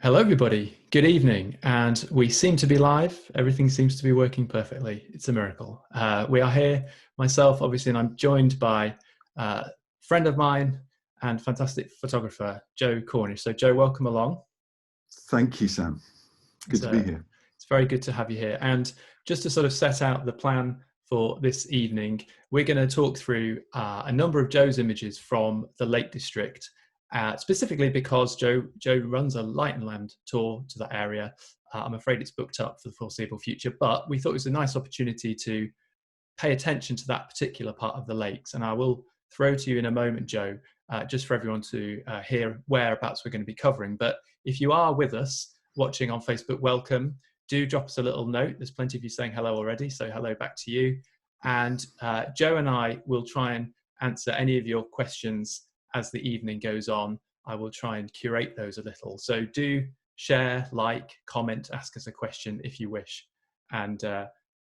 Hello, everybody. Good evening. And we seem to be live. Everything seems to be working perfectly. It's a miracle. We are here, myself, obviously, and I'm joined by a friend of mine and fantastic photographer, Joe Cornish. So, Joe, welcome along. Thank you, Sam. Good It's, to be uh, here. it's very good to have you here. And just to sort of set out the plan for this evening, we're going to talk through a number of Joe's images from the Lake District, specifically because Joe runs a light and land tour to that area. I'm afraid it's booked up for the foreseeable future, but we thought it was a nice opportunity to pay attention to that particular part of the lakes. And I will throw to you in a moment, Joe, just for everyone to hear whereabouts we're going to be covering. But if you are with us watching on Facebook, welcome. Do drop us a little note. There's plenty of you saying hello already, so hello back to you. And Joe and I will try and answer any of your questions as the evening goes on. I will try and curate those a little. So do share, like, comment, ask us a question if you wish. And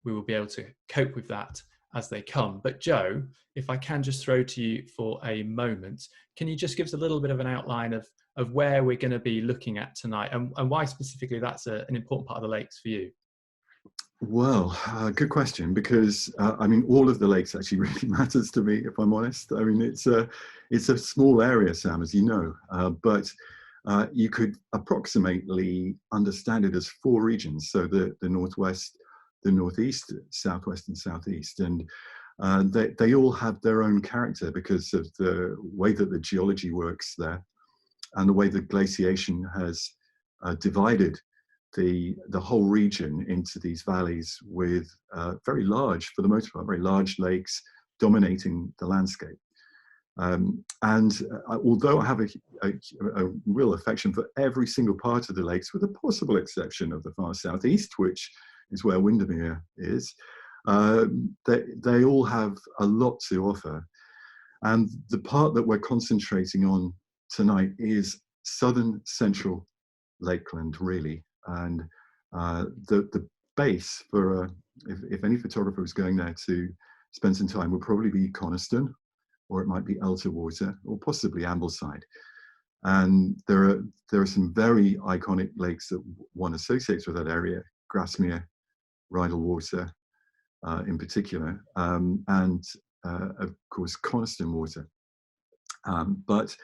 we will be able to cope with that as they come. But Joe, if I can just throw to you for a moment, can you just give us a little bit of an outline of where we're going to be looking at tonight and why specifically that's an important part of the lakes for you? Well, good question, because I mean, all of the lakes actually really matters to me, if I'm honest. I mean, it's a small area, Sam, as you know, but you could approximately understand it as four regions. So the Northwest, the Northeast, Southwest and Southeast. And they all have their own character because of the way that the geology works there and the way the glaciation has divided the whole region into these valleys with very large, for the most part, very large lakes dominating the landscape. Although I have a real affection for every single part of the lakes, with the possible exception of the far southeast, which is where Windermere is, they all have a lot to offer. And the part that we're concentrating on tonight is southern central Lakeland, really. And the base for, if any photographer was going there to spend some time, would probably be Coniston, or it might be Elterwater, or possibly Ambleside. And there are some very iconic lakes that one associates with that area: Grasmere, Rydal Water in particular, and of course Coniston Water. But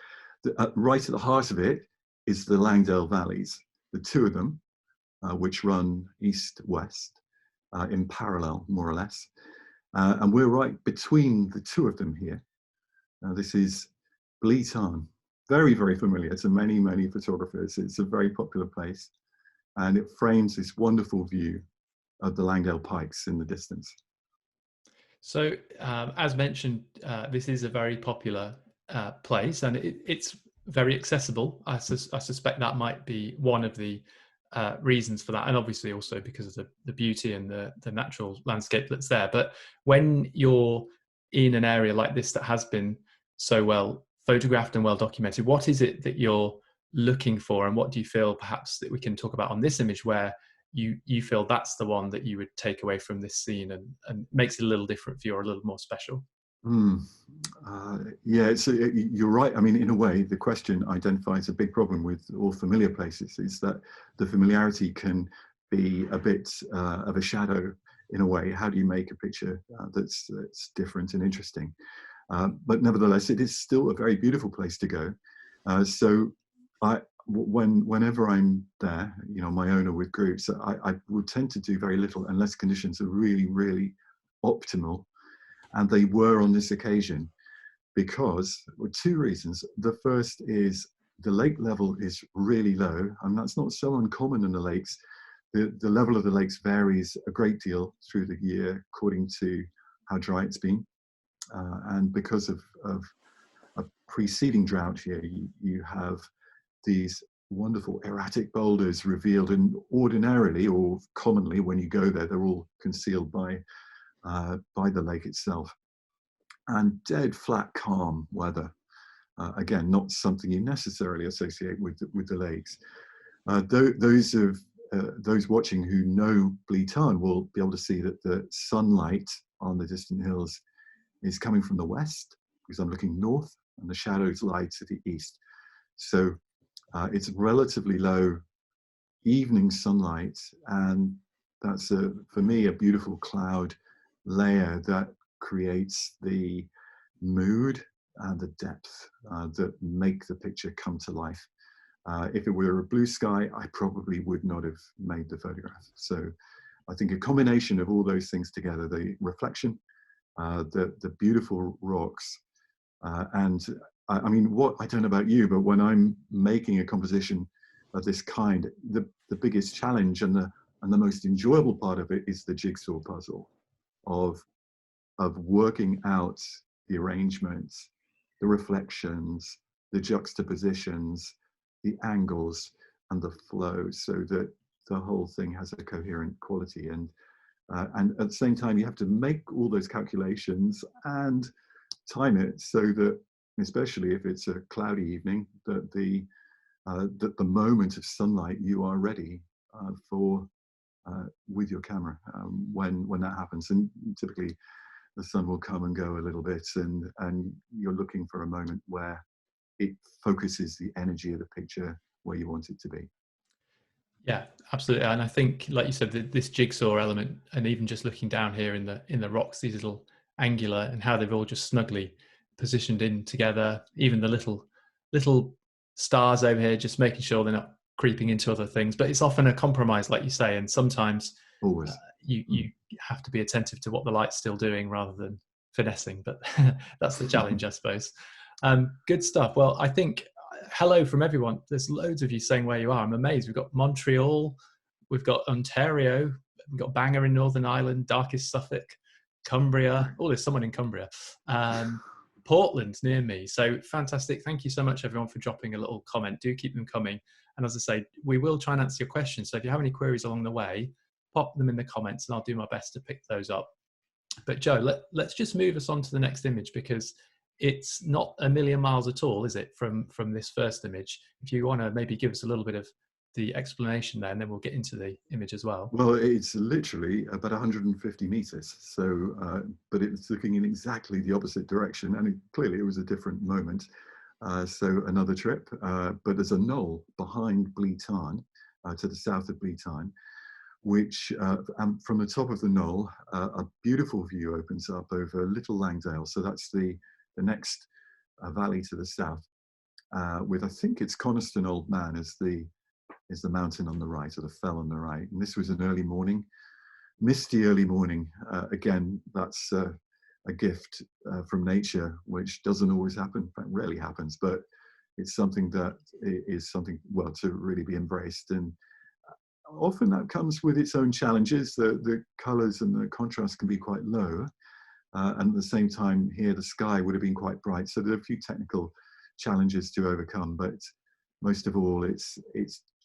right at the heart of it is the Langdale Valleys, the two of them, which run east-west in parallel, more or less. And we're right between the two of them here. This is Bleay Tarn, very, very familiar to many, many photographers. It's a very popular place, and it frames this wonderful view of the Langdale Pikes in the distance. So, as mentioned, this is a very popular place, and it's very accessible. I suspect that might be one of the reasons for that, and obviously also because of the beauty and the natural landscape that's there. But when you're in an area like this that has been so well photographed and well documented, what is it that you're looking for, and what do you feel perhaps that we can talk about on this image where you feel that's the one that you would take away from this scene and makes it a little different for you or a little more special? Yeah, you're right. I mean, in a way, the question identifies a big problem with all familiar places, is that the familiarity can be a bit of a shadow in a way. How do you make a picture that's different and interesting? But nevertheless, it is still a very beautiful place to go. So whenever I'm there, you know, my own or with groups, I would tend to do very little unless conditions are really, really optimal. And they were on this occasion because, well, two reasons. The first is the lake level is really low, and that's not so uncommon in the lakes. The level of the lakes varies a great deal through the year according to how dry it's been. And because of a preceding drought here, you have these wonderful erratic boulders revealed, and ordinarily or commonly when you go there, they're all concealed by the lake itself. And dead flat calm weather, again, not something you necessarily associate with the lakes. Those watching who know Bleay Tarn will be able to see that the sunlight on the distant hills is coming from the west, because I'm looking north, and the shadows lie to the east. So it's relatively low evening sunlight, and that's for me a beautiful cloud layer that creates the mood and the depth that make the picture come to life. If it were a blue sky, I probably would not have made the photograph. So I think a combination of all those things together, the reflection, the beautiful rocks, and I mean, I don't know about you, but when I'm making a composition of this kind, the biggest challenge and the most enjoyable part of it is the jigsaw puzzle of working out the arrangements, the reflections, the juxtapositions, the angles, and the flow, so that the whole thing has a coherent quality. And at the same time, you have to make all those calculations and time it so that, especially if it's a cloudy evening, that the moment of sunlight you are ready for with your camera when that happens. And typically the sun will come and go a little bit, and you're looking for a moment where it focuses the energy of the picture where you want it to be. Yeah, absolutely. And I think, like you said, this jigsaw element, and even just looking down here in the rocks, these little angular, and how they've all just snugly positioned in together. Even the little stars over here, just making sure they're not creeping into other things. But it's often a compromise, like you say, and sometimes Always. You have to be attentive to what the light's still doing rather than finessing. But that's the challenge, I suppose. Good stuff. Well, I think hello from everyone. There's loads of you saying where you are. I'm amazed. We've got Montreal, we've got Ontario, we've got Bangor in Northern Ireland, Darkest Suffolk, Cumbria. Oh, there's someone in Cumbria. Portland's near me. So fantastic. Thank you so much, everyone, for dropping a little comment. Do keep them coming. And as I say, we will try and answer your questions. So if you have any queries along the way, pop them in the comments and I'll do my best to pick those up. But Joe, let's just move us on to the next image, because it's not a million miles at all, is it, from this first image? If you want to maybe give us a little bit of the explanation there, and then we'll get into the image as well. Well, it's literally about 150 meters. So, but it's looking in exactly the opposite direction, and clearly it was a different moment. So another trip, but there's a knoll behind Bleetarn, to the south of Bleetarn, which from the top of the knoll, a beautiful view opens up over Little Langdale. So that's the next valley to the south, with, I think it's Coniston Old Man is the mountain on the right, or the fell on the right. And this was an early morning, misty early morning. Again, that's a gift from nature, which doesn't always happen, in fact, rarely happens, but it's something that is something, well, to really be embraced. And often that comes with its own challenges. The colors and the contrast can be quite low. And at the same time here, the sky would have been quite bright. So there are a few technical challenges to overcome, but most of all, it's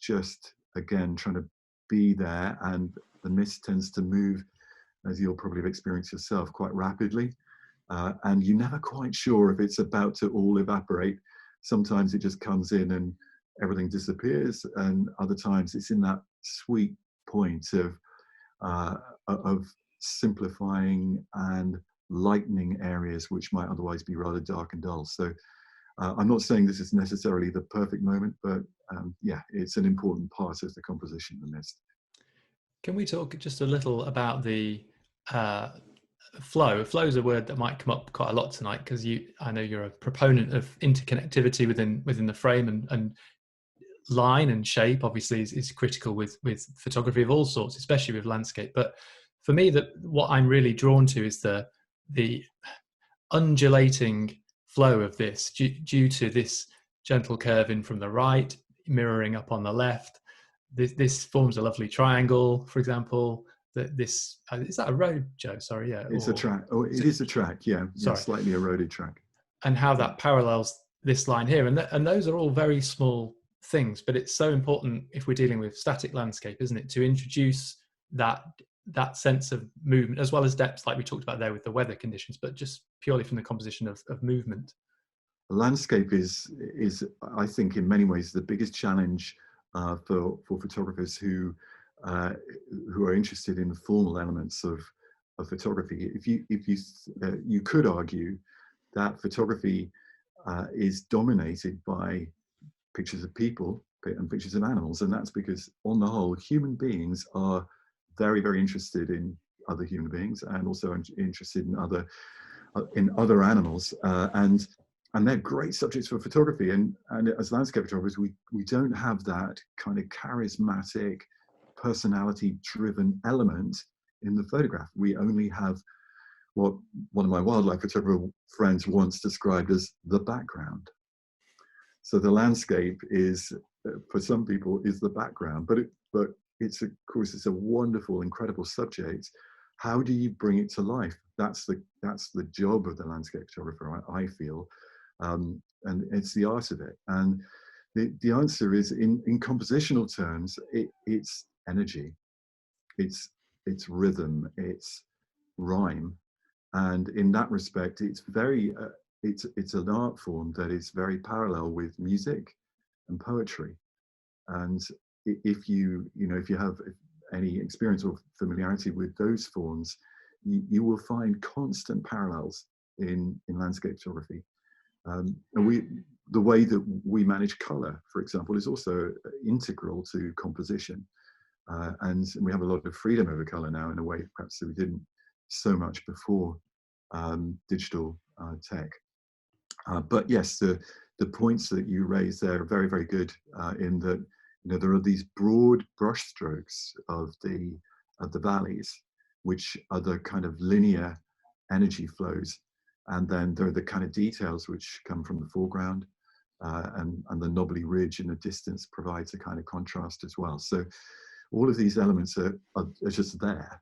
just, again, trying to be there. And the mist tends to move, as you'll probably have experienced yourself, quite rapidly. And you're never quite sure if it's about to all evaporate. Sometimes it just comes in and everything disappears. And other times it's in that sweet point of simplifying and lightening areas which might otherwise be rather dark and dull. So I'm not saying this is necessarily the perfect moment, but yeah, it's an important part of the composition of the mist. Can we talk just a little about the flow? Flow is a word that might come up quite a lot tonight, because I know you're a proponent of interconnectivity within the frame, and line and shape obviously is critical with photography of all sorts, especially with landscape. But for me, what I'm really drawn to is the undulating flow of this, due to this gentle curve in from the right, mirroring up on the left. This forms a lovely triangle, for example. Is that a road, Joe? Sorry, yeah. It's a track. Oh, it is a track, yeah. Sorry. Slightly eroded track. And how that parallels this line here. And those are all very small things, but it's so important if we're dealing with static landscape, isn't it, to introduce that sense of movement as well as depth, like we talked about there with the weather conditions, but just purely from the composition of movement. The landscape is I think in many ways the biggest challenge for photographers who are interested in the formal elements of photography. You could argue that photography is dominated by pictures of people, and pictures of animals. And that's because, on the whole, human beings are very, very interested in other human beings, and also interested in other animals, and they're great subjects for photography. And as landscape photographers, we don't have that kind of charismatic, personality-driven element in the photograph. We only have what one of my wildlife photographer friends once described as the background. So the landscape is, for some people, is the background, but it's, of course, it's a wonderful, incredible subject. How do you bring it to life? That's the job of the landscape photographer, I feel, and it's the art of it. And the answer is, in compositional terms, it's energy, it's rhythm, it's rhyme, and in that respect, it's very it's an art form that is very parallel with music and poetry. And if you have any experience or familiarity with those forms, you will find constant parallels in landscape photography. And the way that we manage color, for example, is also integral to composition. And we have a lot of freedom over color now in a way perhaps that we didn't so much before digital tech. But yes, the points that you raise there are very, very good, in that there are these broad brushstrokes of the valleys, which are the kind of linear energy flows, and then there are the kind of details which come from the foreground, and the knobbly ridge in the distance provides a kind of contrast as well. So all of these elements are just there,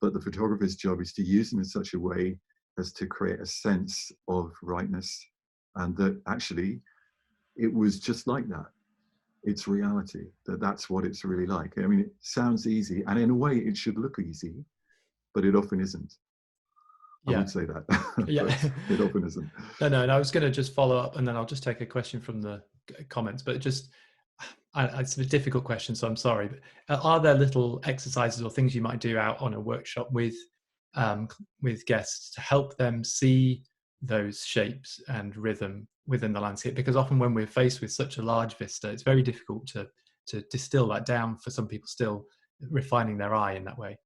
but the photographer's job is to use them in such a way as to create a sense of rightness, and that actually it was just like that. It's reality, that's what it's really like. I mean, it sounds easy, and in a way it should look easy, but it often isn't. I would say that. Yeah. It often isn't. No, and I was going to just follow up, and then I'll just take a question from the comments, but just, it's a difficult question, so I'm sorry, but are there little exercises or things you might do out on a workshop with guests to help them see those shapes and rhythm within the landscape? Because often when we're faced with such a large vista, it's very difficult to distill that down for some people still refining their eye in that way.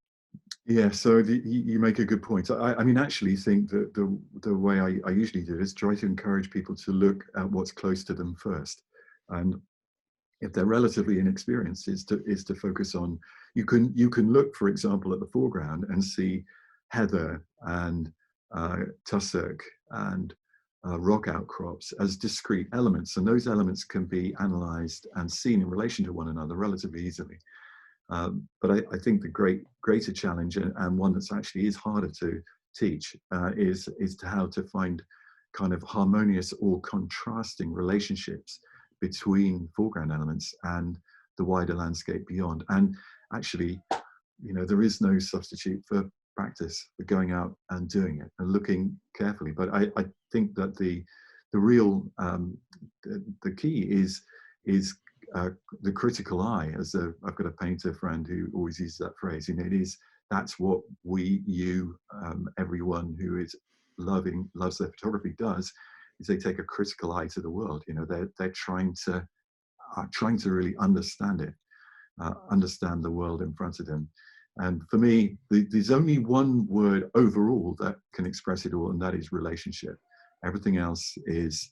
Yeah, so you make a good point. I mean, actually think that the way I usually do is try to encourage people to look at what's close to them first. And if they're relatively inexperienced, is to focus on, you can look, for example, at the foreground and see heather and tussock and rock outcrops as discrete elements, and those elements can be analysed and seen in relation to one another relatively easily. But I think the greater challenge, and one that's actually is harder to teach, is to how to find kind of harmonious or contrasting relationships between foreground elements and the wider landscape beyond. And actually, there is no substitute for practice, for going out and doing it and looking carefully. But I think that the real the key is the critical eye. I've got a painter friend who always uses that phrase. That's what everyone who is loves their photography does, is they take a critical eye to the world. They're trying to really understand it, understand the world in front of them. And for me, there's only one word overall that can express it all, and that is relationship. Everything else is,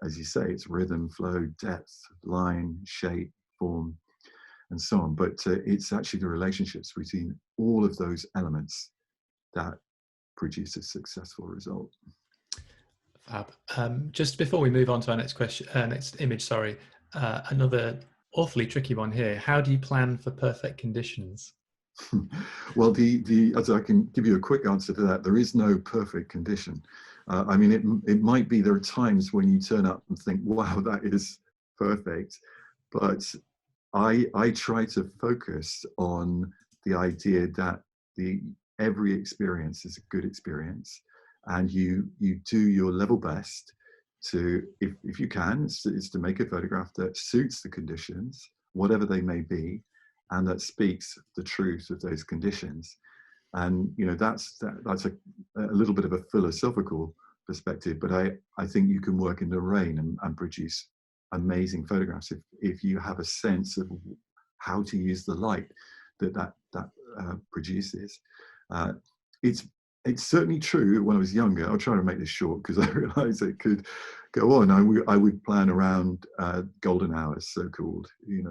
as you say, it's rhythm, flow, depth, line, shape, form, and so on. But it's actually the relationships between all of those elements that produce a successful result. Fab. Just before we move on to our next question, next image, sorry, another awfully tricky one here. How do you plan for perfect conditions? Well, as I can give you a quick answer to that, there is no perfect condition. I mean, it might be there are times when you turn up and think, wow, that is perfect. But I try to focus on the idea that every experience is a good experience, and you do your level best to, if you can, is to make a photograph that suits the conditions, whatever they may be, and that speaks the truth of those conditions. And that's a little bit of a philosophical perspective, but I think you can work in the rain and produce amazing photographs if you have a sense of how to use the light that produces. Uh, it's certainly true. When I was younger, I'll try to make this short because I realised it could go on. I would plan around golden hours, so-called,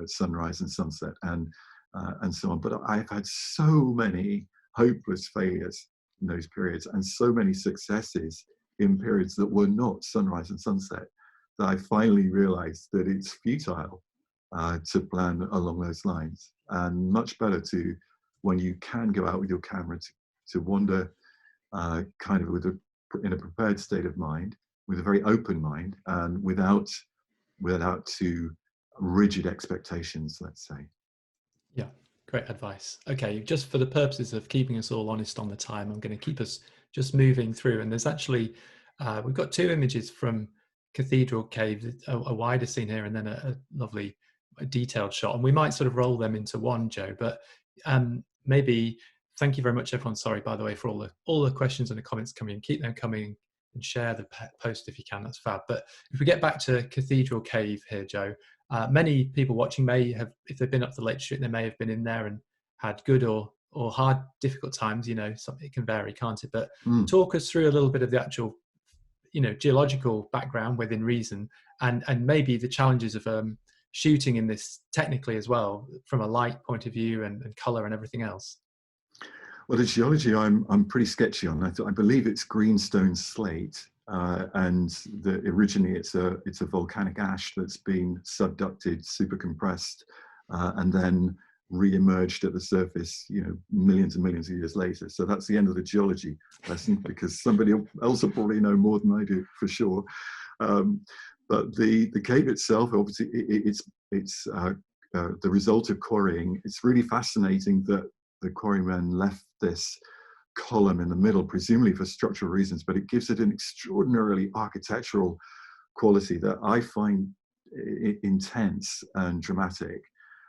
sunrise and sunset, and so on. But I've had so many hopeless failures in those periods, and so many successes in periods that were not sunrise and sunset, that I finally realised that it's futile to plan along those lines, and much better to, when you can go out with your camera, to wander kind of in a prepared state of mind, with a very open mind, and without too rigid expectations, let's say. Yeah, great advice. Okay, just for the purposes of keeping us all honest on the time, I'm going to keep us just moving through. And there's actually, we've got 2 images from Cathedral Cave, a wider scene here, and then a lovely detailed shot. And we might sort of roll them into one, Joe, but maybe, thank you very much, everyone. Sorry, by the way, for all the questions and the comments coming in. Keep them coming, and share the post if you can. That's fab. But if we get back to Cathedral Cave here, Joe, many people watching may have, if they've been up the Lake District, they may have been in there and had good or hard, difficult times. Something, it can vary, can't it? But talk us through a little bit of the actual, geological background within reason, and maybe the challenges of shooting in this technically as well, from a light point of view and color and everything else. Well, the geology I'm pretty sketchy on. I believe it's greenstone slate, and originally it's a volcanic ash that's been subducted, super compressed, and then re-emerged at the surface, millions and millions of years later. So that's the end of the geology lesson, because somebody else will probably know more than I do for sure. But the cave itself, obviously, it's the result of quarrying. It's really fascinating that the quarrymen left this column in the middle, presumably for structural reasons, but it gives it an extraordinarily architectural quality that I find intense and dramatic.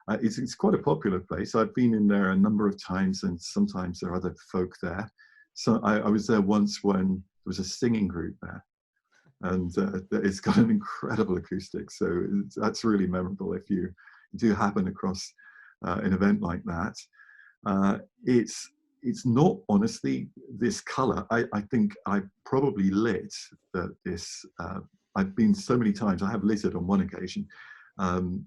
It's quite a popular place. I've been in there a number of times, and sometimes there are other folk there. So I was there once when there was a singing group there, and it's got an incredible acoustic. So that's really memorable if you do happen across an event like that. It's not, honestly, this color. I think I probably lit this. I've been so many times. I have lit it on one occasion, and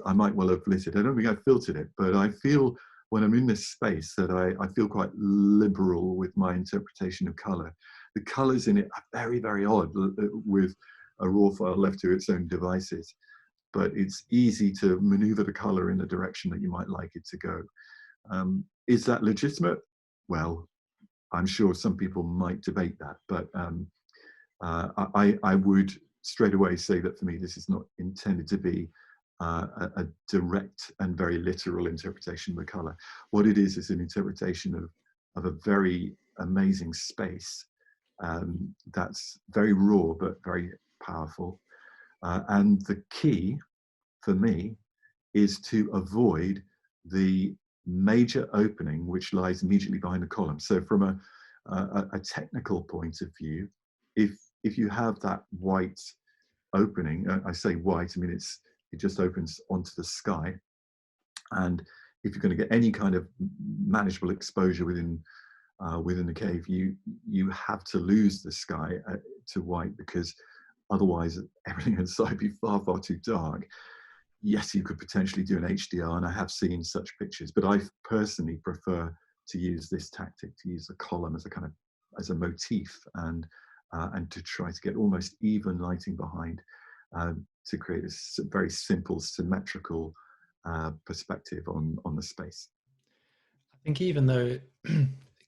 I might well have lit it. I don't think I filtered it, but I feel when I'm in this space that I feel quite liberal with my interpretation of color. The colors in it are very, very odd, with a raw file left to its own devices, but it's easy to maneuver the color in the direction that you might like it to go. Is that legitimate? Well, I'm sure some people might debate that, but I would straight away say that for me, this is not intended to be a direct and very literal interpretation of the color. What it is an interpretation of a very amazing space that's very raw but very powerful. And the key for me is to avoid the major opening which lies immediately behind the column. So from a technical point of view, if you have that white opening, I say white, I mean it just opens onto the sky, and if you're going to get any kind of manageable exposure within the cave, you have to lose the sky to white, because otherwise everything inside would be far, far too dark. Yes, you could potentially do an HDR, and I have seen such pictures, but I personally prefer to use this tactic, to use the column as a motif, and to try to get almost even lighting behind, to create a very simple, symmetrical perspective on the space. I think even though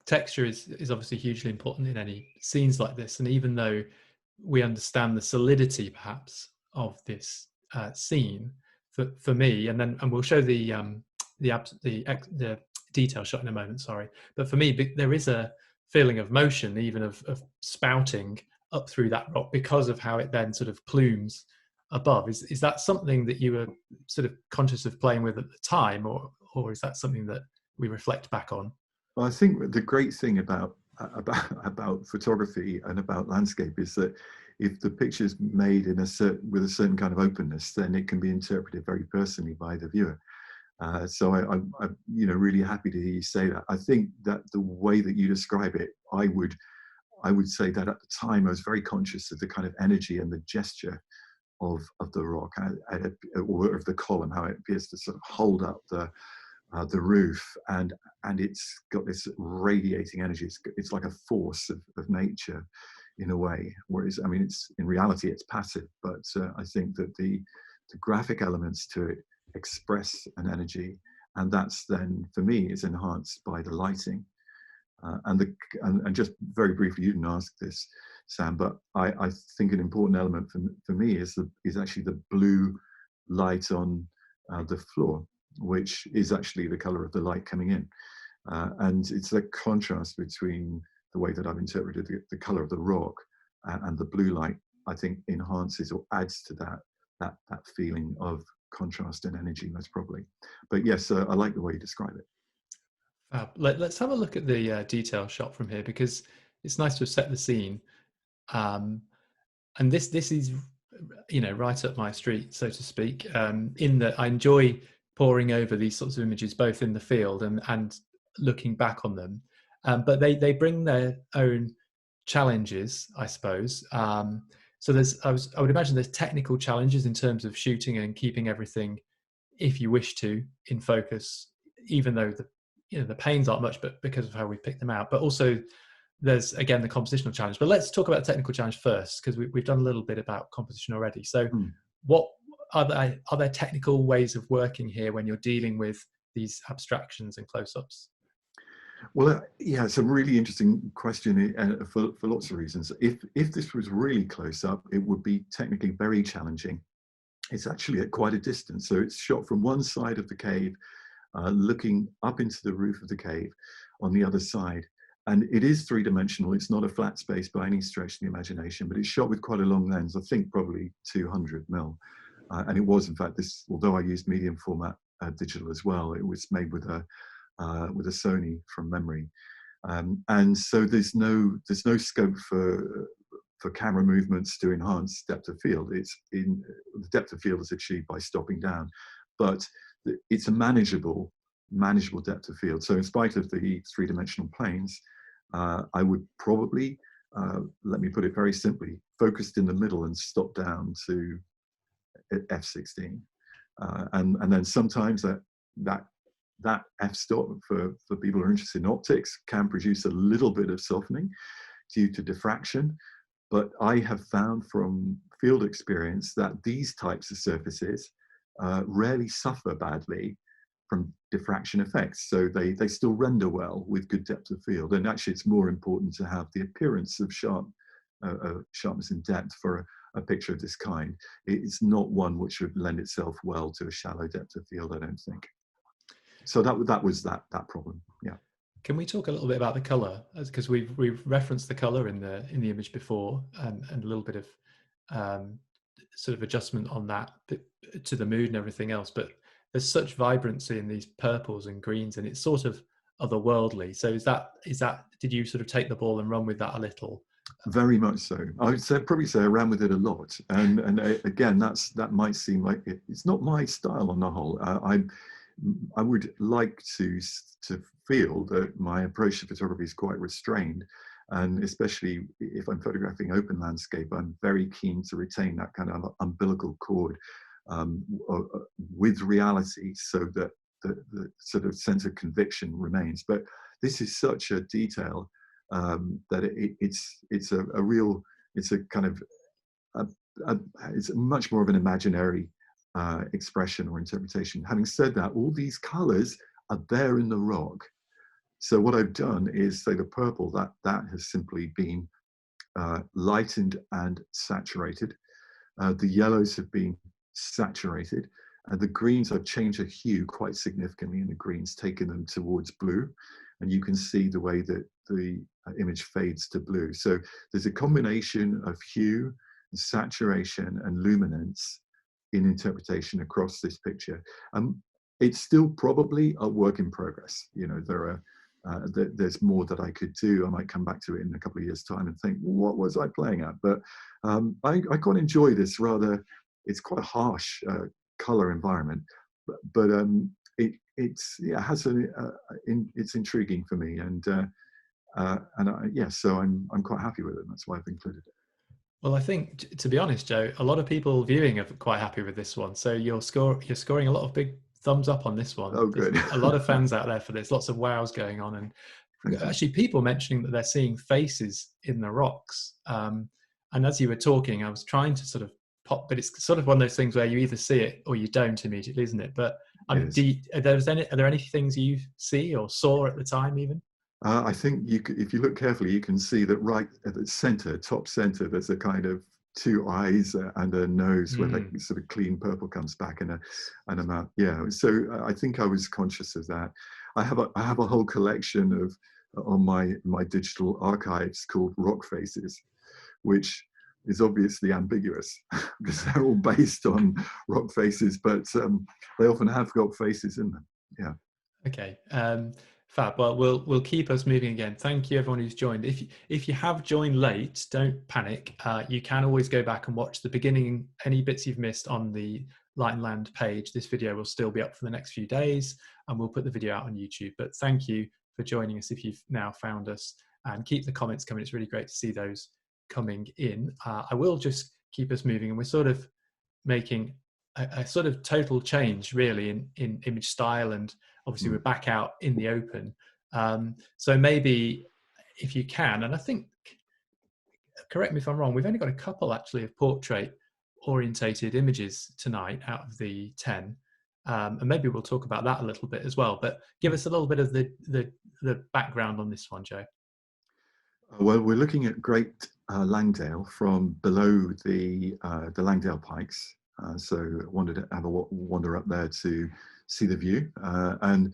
texture is obviously hugely important in any scenes like this, and even though we understand the solidity perhaps of this scene, for me, and we'll show the detail shot in a moment, sorry, but for me there is a feeling of motion, even of spouting up through that rock, because of how it then sort of plumes above. Is that something that you were sort of conscious of playing with at the time, or is that something that we reflect back on? Well, I think the great thing about photography and about landscape is that if the picture's made in with a certain kind of openness, then it can be interpreted very personally by the viewer. So I'm really happy to hear you say that. I think that the way that you describe it, I would say that at the time I was very conscious of the kind of energy and the gesture of the rock, or of the column, how it appears to sort of hold up the roof, and it's got this radiating energy. It's like a force of nature in a way, whereas I mean, it's in reality it's passive, but I think that the graphic elements to it express an energy, and that's then for me is enhanced by the lighting. And just very briefly, you didn't ask this, Sam, but I think an important element for me is actually the blue light on the floor, which is actually the color of the light coming in. And it's the contrast between the way that I've interpreted the color of the rock and the blue light, I think enhances or adds to that feeling of contrast and energy, most probably. But yes, I like the way you describe it. Let's have a look at the detail shot from here, because it's nice to have set the scene. And this is, right up my street, so to speak, in that I enjoy poring over these sorts of images, both in the field and looking back on them. But they bring their own challenges, I suppose. So I would imagine there's technical challenges in terms of shooting and keeping everything, if you wish to, in focus, even though the panes aren't much, but because of how we pick them out. But also there's, again, the compositional challenge. But let's talk about the technical challenge first, because we've done a little bit about composition already. So what are there technical ways of working here when you're dealing with these abstractions and close-ups? Well, yeah, it's a really interesting question for lots of reasons. If this was really close up, it would be technically very challenging. It's actually at quite a distance. So it's shot from one side of the cave, looking up into the roof of the cave on the other side. And it is three-dimensional. It's not a flat space by any stretch of the imagination, but it's shot with quite a long lens, I think probably 200 mil. And it was, in fact, although I used medium format digital as well, it was made with a Sony from memory. And so there's no scope for camera movements to enhance depth of field. The depth of field is achieved by stopping down, but it's a manageable depth of field. So in spite of the three-dimensional planes, I would probably, let me put it very simply, focused in the middle and stop down to f16. And then sometimes that f-stop for people who are interested in optics can produce a little bit of softening due to diffraction. But I have found from field experience that these types of surfaces rarely suffer badly from diffraction effects. So they still render well with good depth of field. And actually it's more important to have the appearance of sharpness and depth for a picture of this kind. It's not one which would lend itself well to a shallow depth of field, I don't think. So that was that problem. Yeah. Can we talk a little bit about the color, because we've referenced the color in the image before, and a little bit of sort of adjustment on that to the mood and everything else. But there's such vibrancy in these purples and greens, and it's sort of otherworldly. So is that did you sort of take the ball and run with that a little? Very much so. I would probably say I ran with it a lot. And again, that might seem like it's not my style on the whole. I would like to feel that my approach to photography is quite restrained, and especially if I'm photographing open landscape, I'm very keen to retain that kind of umbilical cord with reality, so that the sort of sense of conviction remains. But this is such a detail that it's much more of an imaginary expression or interpretation. Having said that, all these colors are there in the rock. So what I've done is, say, the purple, that has simply been lightened and saturated. The yellows have been saturated, and the greens, I've changed the hue quite significantly in the greens, taken them towards blue, and you can see the way that the image fades to blue. So there's a combination of hue, saturation, and luminance in interpretation across this picture. It's still probably a work in progress. There are there's more that I could do. I might come back to it in a couple of years' time and think, what was I playing at? But I quite enjoy this rather, it's quite a harsh color environment, but it's intriguing for me, and so I'm quite happy with it. That's why I've included it. Well, I think, to be honest, Joe, a lot of people viewing are quite happy with this one. So you're scoring a lot of big thumbs up on this one. Oh, good. There's a lot of fans out there for this, lots of wows going on, and actually people mentioning that they're seeing faces in the rocks. And as you were talking, I was trying to sort of pop, but it's sort of one of those things where you either see it or you don't immediately, isn't it? But are there any things you see or saw at the time even? I think if you look carefully, you can see that right at the center, top center, there's a kind of two eyes and a nose where that sort of clean purple comes back, and a mouth. Yeah, so I think I was conscious of that. I have a whole collection of on my digital archives called rock faces, which is obviously ambiguous because they're all based on rock faces, but they often have got faces in them. Yeah. Okay. Fab. Well, we'll keep us moving again. Thank you, everyone who's joined. If you have joined late, don't panic. You can always go back and watch the beginning, any bits you've missed on the Light and Land page. This video will still be up for the next few days, and we'll put the video out on YouTube. But thank you for joining us if you've now found us, and keep the comments coming. It's really great to see those coming in. I will just keep us moving, and we're sort of making a sort of total change really in image style, and obviously we're back out in the open. So maybe if you can, and I think, correct me if I'm wrong, we've only got a couple actually of portrait orientated images tonight out of the 10. And maybe we'll talk about that a little bit as well, but give us a little bit of the background on this one, Joe. Well, we're looking at Great Langdale from below the Langdale Pikes. So I wanted to have a wander up there to see the view, and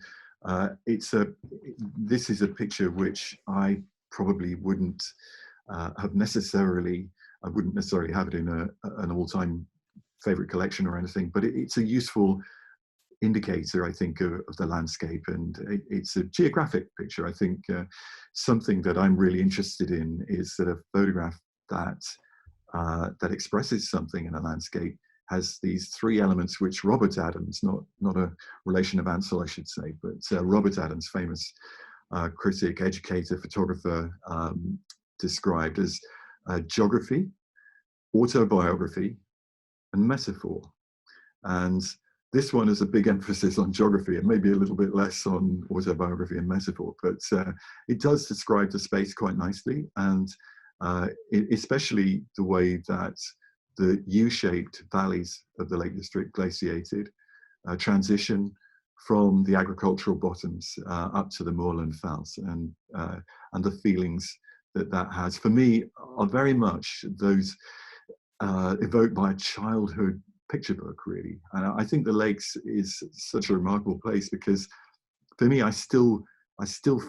this is a picture which I probably wouldn't necessarily have it in an all-time favorite collection or anything, but it's a useful indicator, I think, of the landscape, and it's a geographic picture. I think something that I'm really interested in is that a photograph that expresses something in a landscape has these three elements which Robert Adams, not a relation of Ansel, I should say, but Robert Adams, famous critic, educator, photographer, described as geography, autobiography, and metaphor. And this one has a big emphasis on geography and maybe a little bit less on autobiography and metaphor, but it does describe the space quite nicely, and especially the way that the U-shaped valleys of the Lake District glaciated transition from the agricultural bottoms up to the moorland fells, and the feelings that has for me are very much those evoked by a childhood picture book, really. And I think the lakes is such a remarkable place because for me, I still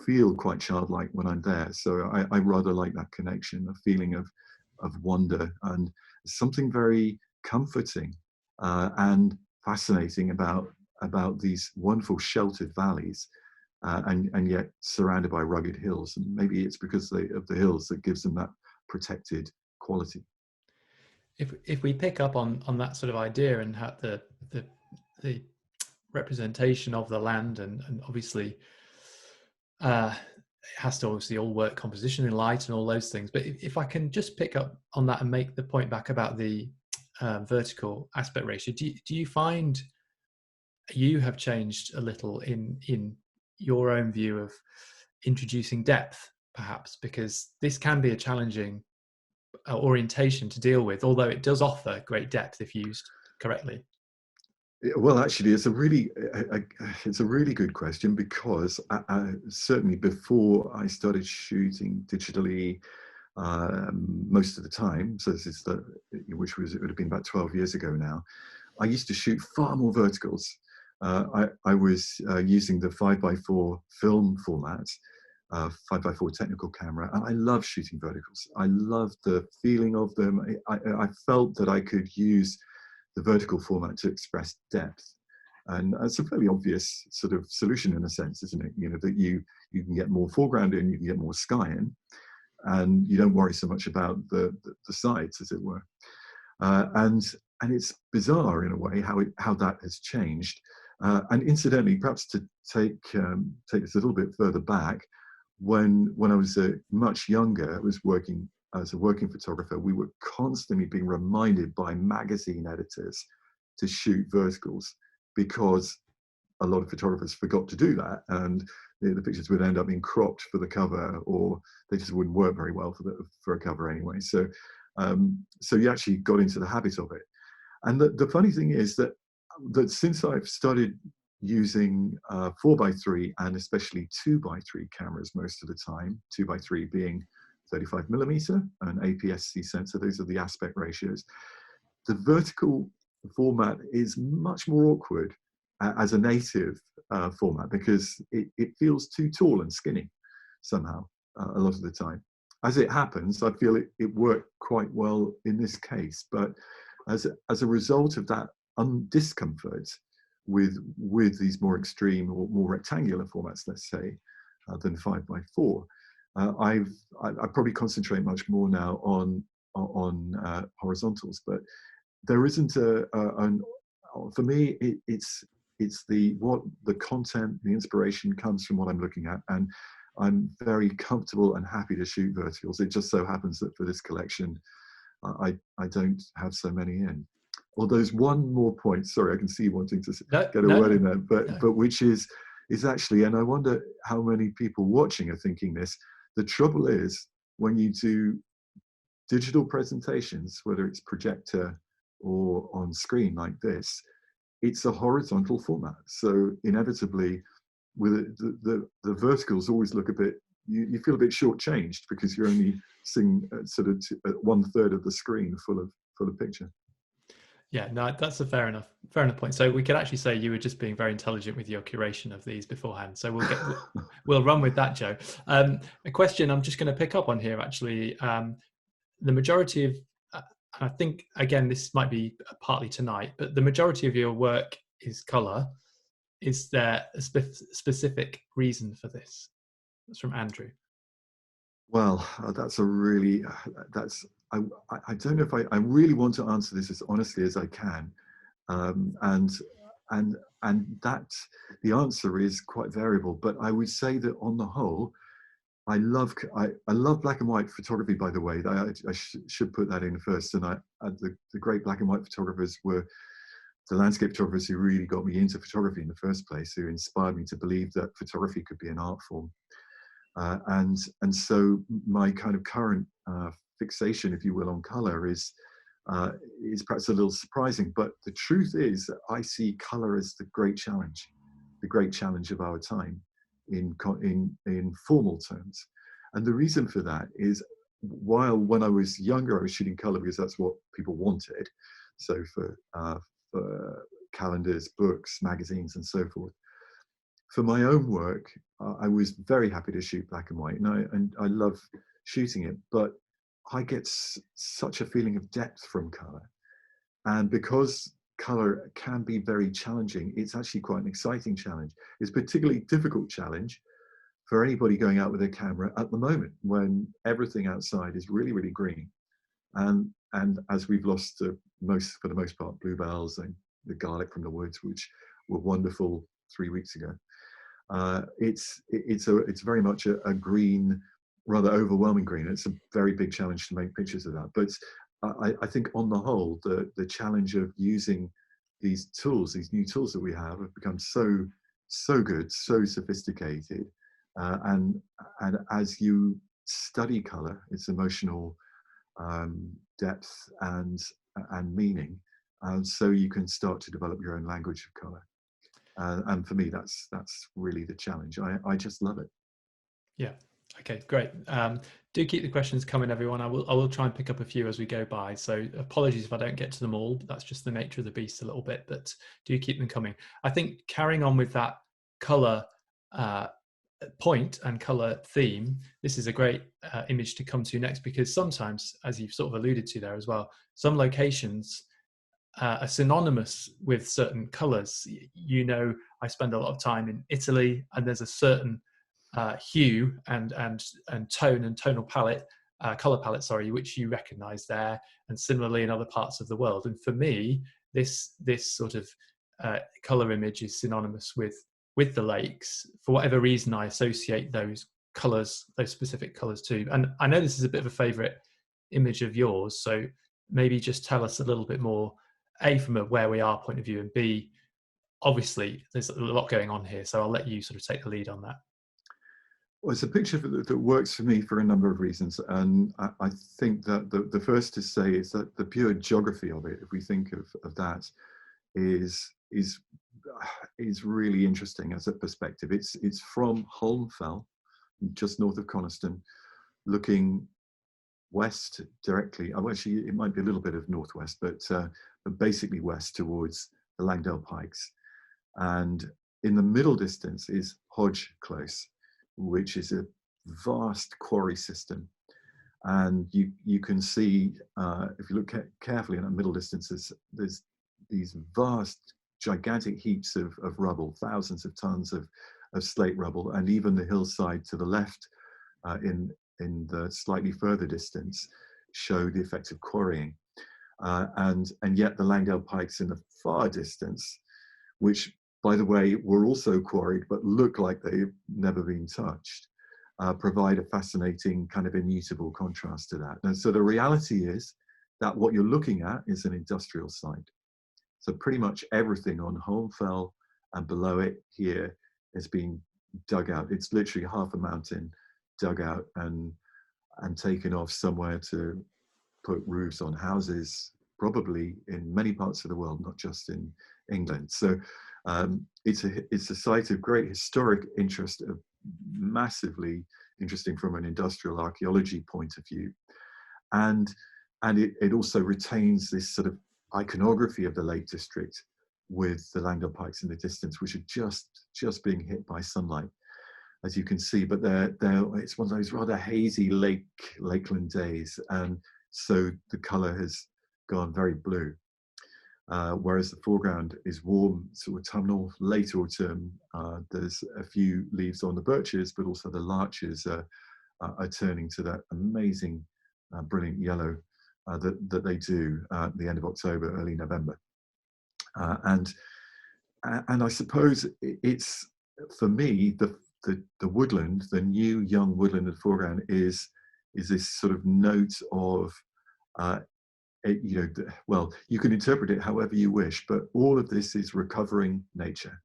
feel quite childlike when I'm there. So I rather like that connection, a feeling of wonder, and something very comforting and fascinating about these wonderful sheltered valleys, and yet surrounded by rugged hills. And maybe it's because of the hills that gives them that protected quality. If we pick up on that sort of idea and how the representation of the land, and obviously it has to obviously all work composition and light and all those things, but if I can just pick up on that and make the point back about the vertical aspect ratio, do you find you have changed a little in your own view of introducing depth, perhaps, because this can be a challenging orientation to deal with, although it does offer great depth if used correctly? Well, actually, it's a really good question, because certainly before I started shooting digitally most of the time, so this is it would have been about 12 years ago now, I used to shoot far more verticals. I was using the 5x4 film format, 5x4 technical camera, and I love shooting verticals. I love the feeling of them. I felt that I could use the vertical format to express depth. And it's a fairly obvious sort of solution in a sense, isn't it? You know, that you can get more foreground in, you can get more sky in, and you don't worry so much about the sides, as it were. And it's bizarre in a way how that has changed. And incidentally, perhaps to take this a little bit further back, when I was much younger, I was working as a working photographer. We were constantly being reminded by magazine editors to shoot verticals, because a lot of photographers forgot to do that, and the pictures would end up being cropped for the cover, or they just wouldn't work very well for a cover anyway. So you actually got into the habit of it. And the funny thing is that since I've started using 4x3 and especially 2x3 cameras most of the time, 2x3 being 35mm, an APS-C sensor, those are the aspect ratios, the vertical format is much more awkward as a native format, because it feels too tall and skinny somehow a lot of the time. As it happens, I feel it worked quite well in this case, but as a result of that discomfort with these more extreme or more rectangular formats, let's say, than 5x4, I probably concentrate much more now on horizontals. But there isn't for me, it's the content, the inspiration comes from what I'm looking at, and I'm very comfortable and happy to shoot verticals. It just so happens that for this collection, I don't have so many in. Although there's one more point, sorry, I can see you wanting to get a word in there, but which is actually, and I wonder how many people watching are thinking this, the trouble is when you do digital presentations, whether it's projector or on screen like this, it's a horizontal format. So inevitably, with the verticals always look a bit, you feel a bit shortchanged, because you're only seeing sort of 1/3 of the screen full of picture. Yeah, no, that's a fair enough point. So we could actually say you were just being very intelligent with your curation of these beforehand. So we'll run with that, Joe. A question I'm just going to pick up on here, actually. The majority of, I think, again, this might be partly tonight, but the majority of your work is color. Is there a specific reason for this? That's from Andrew. Well, that's a really, I don't know if I really want to answer this as honestly as I can. And that the answer is quite variable, but I would say that on the whole, I love black and white photography, by the way. I should put that in first. And the great black and white photographers were the landscape photographers who really got me into photography in the first place, who inspired me to believe that photography could be an art form. And so my kind of current fixation, if you will, on color is perhaps a little surprising. But the truth is that I see color as the great challenge of our time in formal terms. And the reason for that is, while when I was younger, I was shooting color because that's what people wanted. So for calendars, books, magazines, and so forth. For my own work, I was very happy to shoot black and white, and I love shooting it, but I get such a feeling of depth from color. And because color can be very challenging, it's actually quite an exciting challenge. It's a particularly difficult challenge for anybody going out with a camera at the moment, when everything outside is really, really green. And as we've lost for the most part, bluebells and the garlic from the woods, which were wonderful 3 weeks ago. It's very much a green, rather overwhelming green. It's a very big challenge to make pictures of that. But I think on the whole, the challenge of using these tools, these new tools that we have become so good, so sophisticated. And as you study color, its emotional depth and meaning, so you can start to develop your own language of color. And for me, that's really the challenge. I just love it. Yeah. Okay, great. Do keep the questions coming, everyone. I will try and pick up a few as we go by. So apologies if I don't get to them all. That's just the nature of the beast a little bit, but do keep them coming. I think carrying on with that color point and color theme, this is a great image to come to next, because sometimes, as you've sort of alluded to there as well, some locations are synonymous with certain colors. You know, I spend a lot of time in Italy, and there's a certain hue and tone and tonal palette, color palette, sorry, which you recognize there, and similarly in other parts of the world. And for me, this sort of color image is synonymous with the lakes. For whatever reason, I associate those colors, those specific colors too. And I know this is a bit of a favorite image of yours, so maybe just tell us a little bit more, A, from a where we are point of view, and B, obviously there's a lot going on here, so I'll let you sort of take the lead on that. Well, it's a picture that works for me for a number of reasons. And I think that the first to say is that the pure geography of it, if we think of that, is really interesting as a perspective. It's from Holmfell, just north of Coniston, looking west directly. Oh, actually, it might be a little bit of northwest, but basically west towards the Langdale Pikes. And in the middle distance is Hodge Close, which is a vast quarry system. And you can see, if you look carefully in the middle distances, there's these vast, gigantic heaps of rubble, thousands of tons of slate rubble, and even the hillside to the left in the slightly further distance show the effects of quarrying. And yet the Langdale Pikes in the far distance, which, by the way, were also quarried but look like they've never been touched, provide a fascinating kind of immutable contrast to that. And so the reality is that what you're looking at is an industrial site. So pretty much everything on Holmfell and below it here has been dug out. It's literally half a mountain dug out and taken off somewhere to put roofs on houses, probably in many parts of the world, not just in England. So it's a site of great historic interest, massively interesting from an industrial archaeology point of view, and it also retains this sort of iconography of the Lake District with the Langdale Pikes in the distance, which are just being hit by sunlight, as you can see. But it's one of those rather hazy lakeland days, and so the colour has gone very blue. Whereas the foreground is warm, sort of autumnal, late autumn. There's a few leaves on the birches, but also the larches are turning to that amazing, brilliant yellow that they do at the end of October, early November. And I suppose it's, for me, the woodland, the new young woodland in the foreground is this sort of note of well, you can interpret it however you wish, but all of this is recovering nature.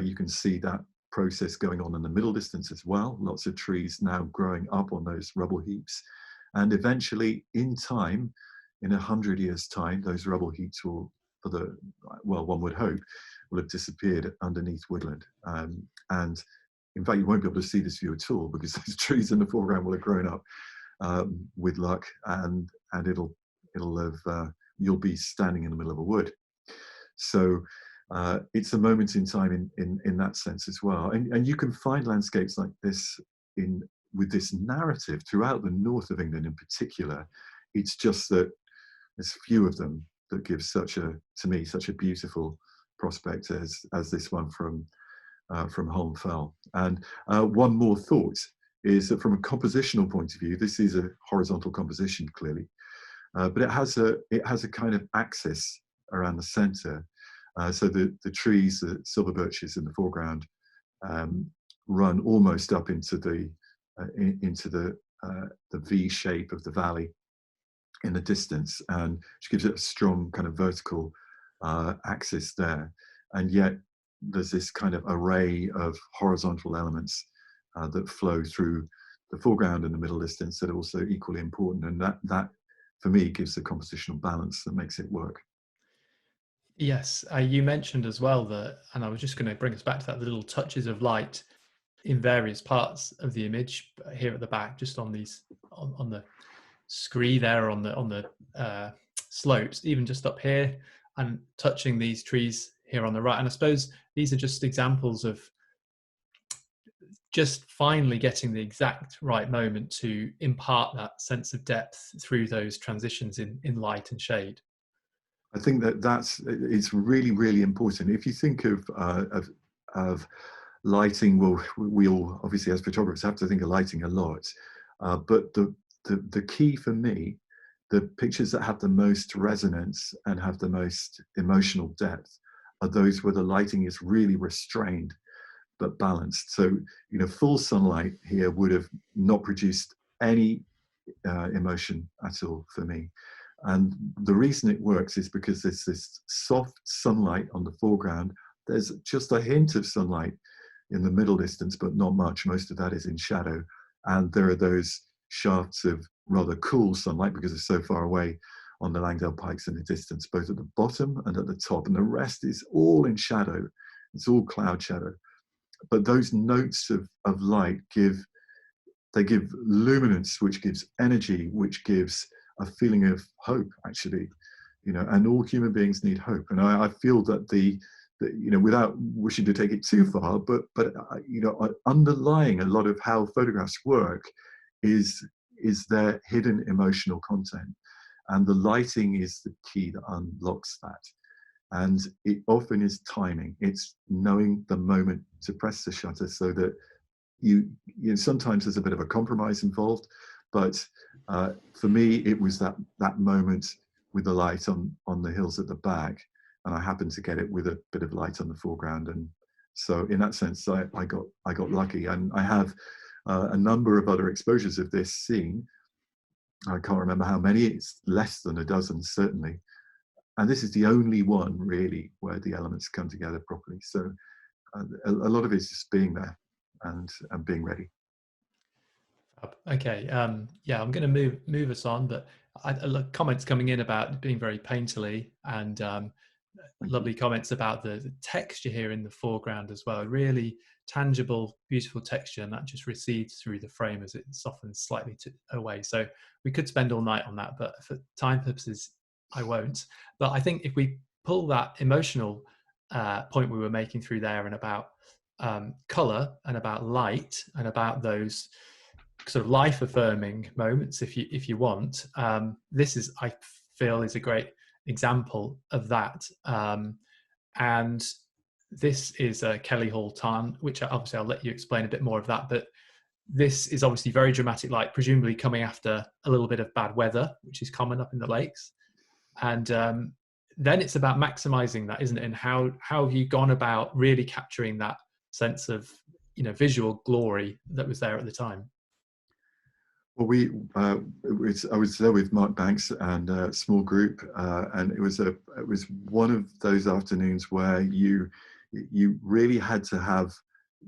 You can see that process going on in the middle distance as well. Lots of trees now growing up on those rubble heaps. And eventually, in time, in 100 years' time, those rubble heaps will, one would hope, will have disappeared underneath woodland. And in fact, you won't be able to see this view at all because those trees in the foreground will have grown up with luck, and it'll have, you'll be standing in the middle of a wood. So it's a moment in time in that sense as well. And you can find landscapes like this with this narrative throughout the north of England in particular. It's just that there's few of them that give to me such a beautiful prospect as this one from Holmfell. And one more thought is that from a compositional point of view, this is a horizontal composition clearly. But it has a kind of axis around the centre. So the trees, the silver birches in the foreground, run almost up into the V shape of the valley in the distance, and which gives it a strong kind of vertical axis there. And yet there's this kind of array of horizontal elements that flow through the foreground and the middle distance that are also equally important. And that for me gives the compositional balance that makes it work. Yes, you mentioned as well that, and I was just going to bring us back to that, the little touches of light in various parts of the image here at the back, just on these on the scree there, on the slopes, even just up here, and touching these trees here on the right. And I suppose these are just examples of just finally getting the exact right moment to impart that sense of depth through those transitions in light and shade. I think it's really, really important. If you think of lighting, well, we all obviously as photographers have to think of lighting a lot, but the key for me, the pictures that have the most resonance and have the most emotional depth are those where the lighting is really restrained but balanced. So, full sunlight here would have not produced any emotion at all for me. And the reason it works is because there's this soft sunlight on the foreground. There's just a hint of sunlight in the middle distance, but not much. Most of that is in shadow. And there are those shafts of rather cool sunlight because it's so far away on the Langdale Pikes in the distance, both at the bottom and at the top. And the rest is all in shadow. It's all cloud shadow. But those notes of light give luminance, which gives energy, which gives a feeling of hope, actually, and all human beings need hope. And I feel that without wishing to take it too far, but underlying a lot of how photographs work is their hidden emotional content. And the lighting is the key that unlocks that. And it often is timing. It's knowing the moment to press the shutter so that sometimes there's a bit of a compromise involved, but for me it was that moment with the light on the hills at the back, and I happened to get it with a bit of light on the foreground. And so in that sense I got lucky. And I have a number of other exposures of this scene. I can't remember how many, it's less than a dozen certainly, and this is the only one really where the elements come together properly. So a lot of it is just being there and being ready. Okay, yeah, I'm going to move us on, but I look comments coming in about being very painterly, and lovely comments about the texture here in the foreground as well. Really tangible, beautiful texture, and that just recedes through the frame as it softens slightly away. So we could spend all night on that, but for time purposes, I won't. But I think if we pull that emotional point we were making through there, and about color and about light and about those sort of life affirming moments, if you want, this is, I feel, is a great example of that. And this is a Kelly Hall tarn, which obviously I'll let you explain a bit more of that, but this is obviously very dramatic light, presumably coming after a little bit of bad weather, which is common up in the lakes. And then it's about maximizing that, isn't it? And how have you gone about really capturing that sense of visual glory that was there at the time? Well, I was there with Mark Banks and a small group, and it was one of those afternoons where you really had to have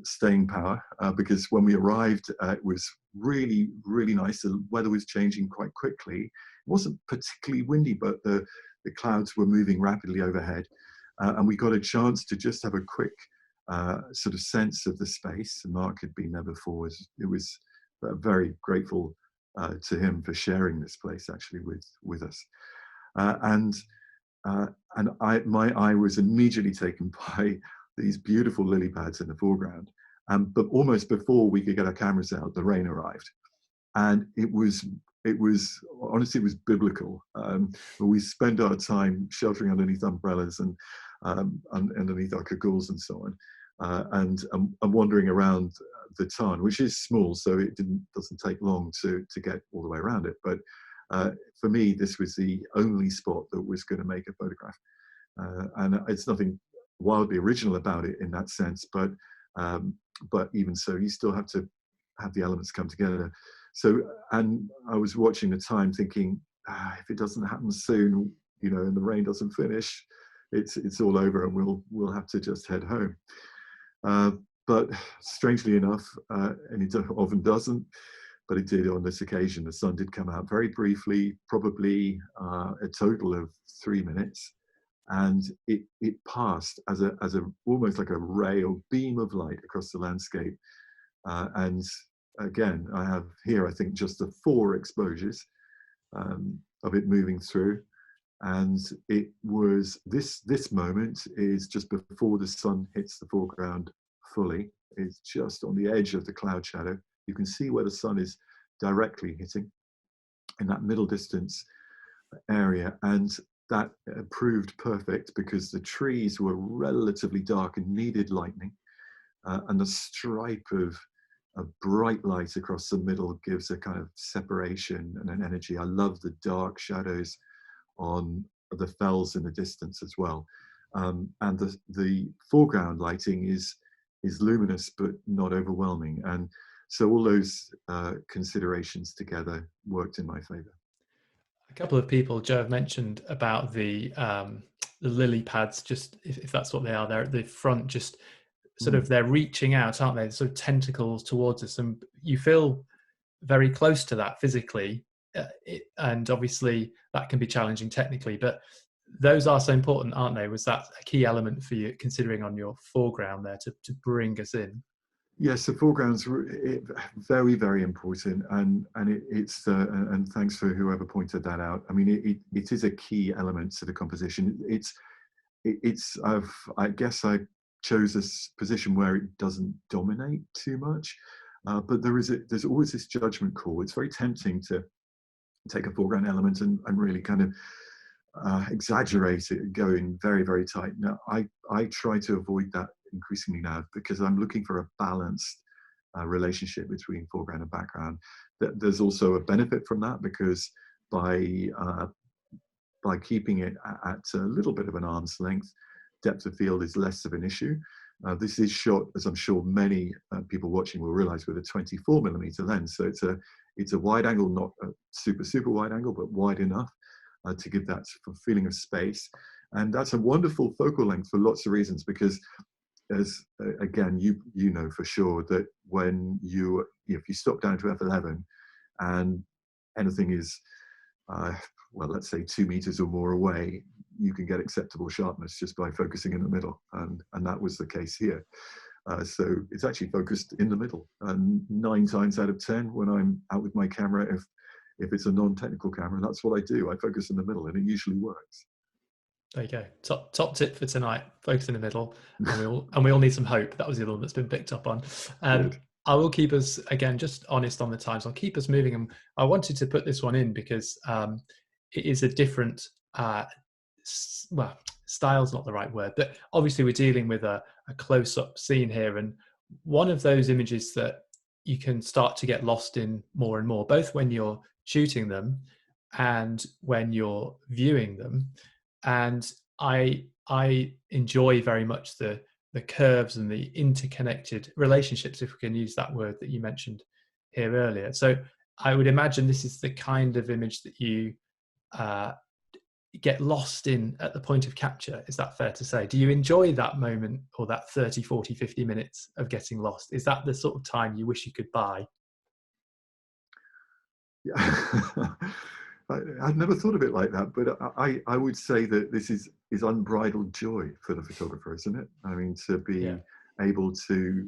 staying power, because when we arrived, it was really, really nice. The weather was changing quite quickly. It wasn't particularly windy, but the clouds were moving rapidly overhead, and we got a chance to just have a quick sort of sense of the space. And Mark had been there before. It was very grateful to him for sharing this place actually with us, and my eye was immediately taken by these beautiful lily pads in the foreground. But almost before we could get our cameras out, the rain arrived, and it was honestly, it was biblical. We spent our time sheltering underneath umbrellas and underneath our cagoule and so on, and wandering around the tarn, which is small, so it doesn't take long to get all the way around it. But for me, this was the only spot that was going to make a photograph, and it's nothing wildly original about it in that sense. But even so, you still have to have the elements come together. So, and I was watching the time, thinking, if it doesn't happen soon, and the rain doesn't finish, it's all over, and we'll have to just head home. But strangely enough, and it often doesn't, but it did on this occasion. The sun did come out very briefly, probably a total of 3 minutes, and it passed as a almost like a ray or beam of light across the landscape. And again, I have here, I think, just the 4 exposures of it moving through. And it was this moment is just before the sun hits the foreground fully. It's just on the edge of the cloud shadow. You can see where the sun is directly hitting in that middle distance area. And that proved perfect because the trees were relatively dark and needed lightning, and the stripe of a bright light across the middle gives a kind of separation and an energy. I love the dark shadows on the fells in the distance as well. And the foreground lighting is luminous but not overwhelming. And so all those considerations together worked in my favor. A couple of people, Joe, have mentioned about the lily pads, just if that's what they are, they're at the front, just sort of, they're reaching out, aren't they? Sort of tentacles towards us, and you feel very close to that physically. And obviously that can be challenging technically, but those are so important, aren't they? Was that a key element for you, considering on your foreground there, to bring us in? Yes, the foreground's very, very important, and it's and thanks for whoever pointed that out. I mean, it is a key element to the composition. I guess I chose this position where it doesn't dominate too much, but there's always this judgment call. It's very tempting to take a foreground element and really kind of exaggerate it, going very, very tight. Now, I try to avoid that increasingly now because I'm looking for a balanced relationship between foreground and background. There's also a benefit from that because by keeping it at a little bit of an arm's length, depth of field is less of an issue. This is shot, as I'm sure many people watching will realize, with a 24mm lens. So it's a wide angle, not a super wide angle, but wide enough to give that feeling of space. And that's a wonderful focal length for lots of reasons, because as again, you know for sure that when if you stop down to f11 and anything is well, let's say 2 meters or more away, you can get acceptable sharpness just by focusing in the middle, and that was the case here. So it's actually focused in the middle, and 9 times out of 10 when I'm out with my camera, if it's a non-technical camera, that's what I do. I focus in the middle, and it usually works. There you go. Top tip for tonight: focus in the middle, and we all need some hope. That was the other one that's been picked up on. I will keep us, again, just honest on the times. I'll keep us moving, and I wanted to put this one in because it is a different, well, style's not the right word, but obviously we're dealing with a close-up scene here, and one of those images that you can start to get lost in more and more, both when you're shooting them and when you're viewing them. And I enjoy very much the curves and the interconnected relationships, if we can use that word that you mentioned here earlier. So I would imagine this is the kind of image that you get lost in at the point of capture. Is that fair to say? Do you enjoy that moment, or that 30, 40, 50 minutes of getting lost? Is that the sort of time you wish you could buy? Yeah. I'd never thought of it like that, but I would say that this is unbridled joy for the photographer, isn't it? I mean, to be able to,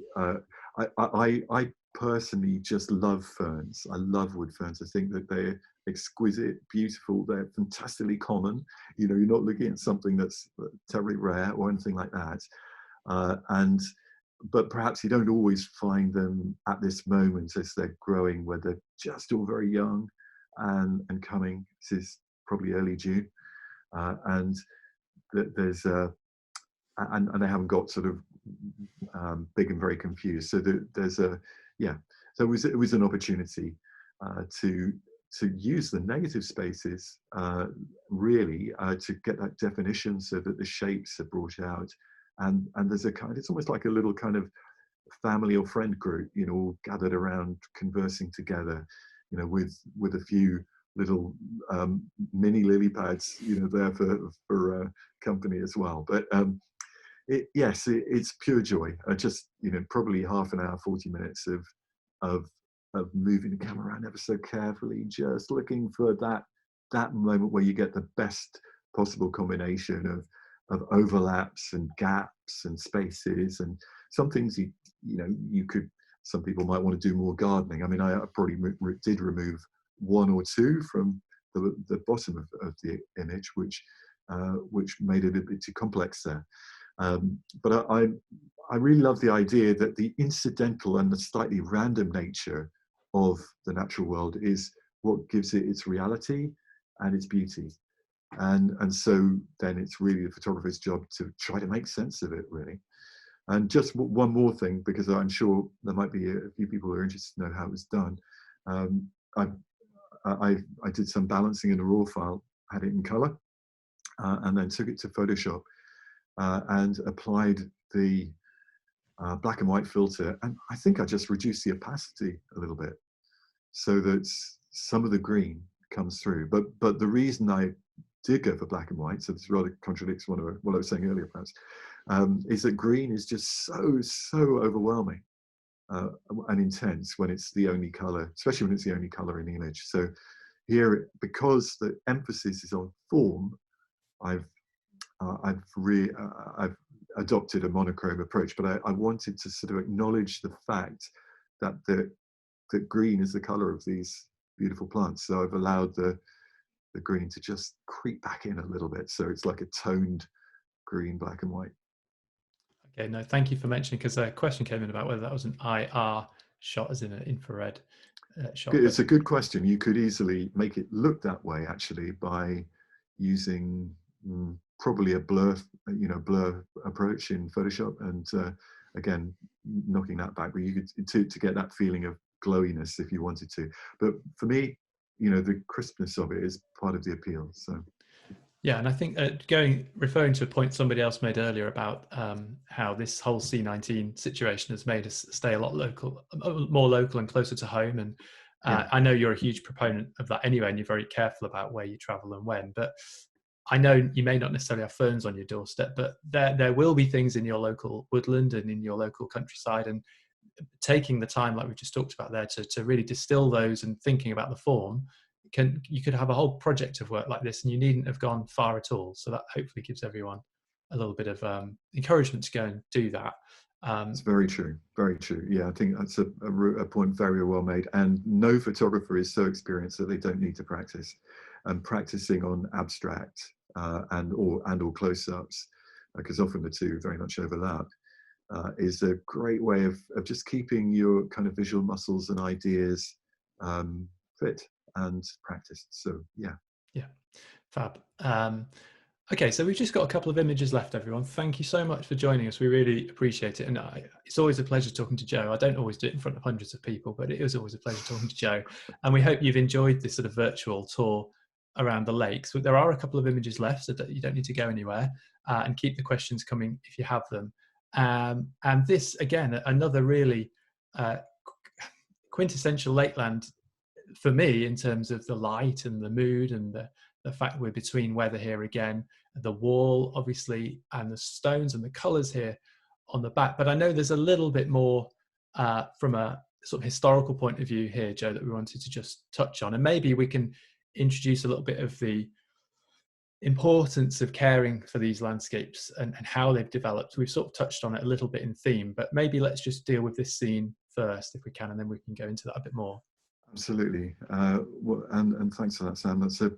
I personally just love ferns. I love wood ferns. I think that they're exquisite, beautiful. They're fantastically common. You know, you're not looking at something that's terribly rare or anything like that. But perhaps you don't always find them at this moment as they're growing, where they're just all very young and coming. This is probably early June, and there's and they haven't got sort of big and very confused. So there's so it was an opportunity to use the negative spaces really to get that definition, so that the shapes are brought out, and there's a kind, it's almost like a little kind of family or friend group, you know, all gathered around conversing together, you know, with a few little mini lily pads, you know, there for company as well. But it's pure joy. Just, you know, probably half an hour, 40 minutes of moving the camera around ever so carefully, just looking for that moment where you get the best possible combination of overlaps and gaps and spaces. And some things some people might want to do more gardening. I mean, I probably did remove 1 or 2 from the bottom of the image, which made it a bit too complex there. But I really love the idea that the incidental and the slightly random nature of the natural world is what gives it its reality and its beauty. And so then it's really the photographer's job to try to make sense of it, really. And just one more thing, because I'm sure there might be a few people who are interested to know how it was done. Um, I, I did some balancing in a raw file, had it in color, and then took it to Photoshop and applied the black and white filter. And I think I just reduced the opacity a little bit so that some of the green comes through. But the reason I did go for black and white, so this rather contradicts what I was saying earlier, perhaps, is that green is just so overwhelming and intense when it's the only color, especially when it's the only color in the image. So here, because the emphasis is on form, I've adopted a monochrome approach, but I wanted to sort of acknowledge the fact that that green is the color of these beautiful plants. So I've allowed the green to just creep back in a little bit. So it's like a toned green, black and white. Okay, no, thank you for mentioning, because a question came in about whether that was an IR shot, as in an infrared shot. It's a good question. You could easily make it look that way, actually, by using probably a blur approach in Photoshop, and again, knocking that back. But you could to get that feeling of glowiness if you wanted to. But for me, the crispness of it is part of the appeal. So. Yeah, and I think referring to a point somebody else made earlier about how this whole C19 situation has made us stay a lot more local and closer to home. And I know you're a huge proponent of that anyway, and you're very careful about where you travel and when. But I know you may not necessarily have ferns on your doorstep, but there will be things in your local woodland and in your local countryside. And taking the time, like we just talked about there, to really distill those and thinking about the form, you could have a whole project of work like this, and you needn't have gone far at all. So that hopefully gives everyone a little bit of encouragement to go and do that. It's very true, very true. Yeah, I think that's a point very well made. And no photographer is so experienced that they don't need to practice. And practicing on abstract and or close-ups, because often the two very much overlap, is a great way of just keeping your kind of visual muscles and ideas fit and practiced. So yeah. Fab. Okay, so we've just got a couple of images left, everyone. Thank you so much for joining us. We really appreciate it. And it's always a pleasure talking to Joe. I don't always do it in front of hundreds of people, but it is always a pleasure talking to Joe. And we hope you've enjoyed this sort of virtual tour around the lakes. There are a couple of images left, so that you don't need to go anywhere, and keep the questions coming if you have them. And this, again, another really quintessential lakeland for me, in terms of the light and the mood and the fact we're between weather here again, the wall obviously, and the stones and the colors here on the back. But I know there's a little bit more from a sort of historical point of view here, Joe, that we wanted to just touch on. And maybe we can introduce a little bit of the importance of caring for these landscapes and how they've developed. We've sort of touched on it a little bit in theme, but maybe let's just deal with this scene first if we can, and then we can go into that a bit more. Absolutely. And thanks for that, Sam. That's a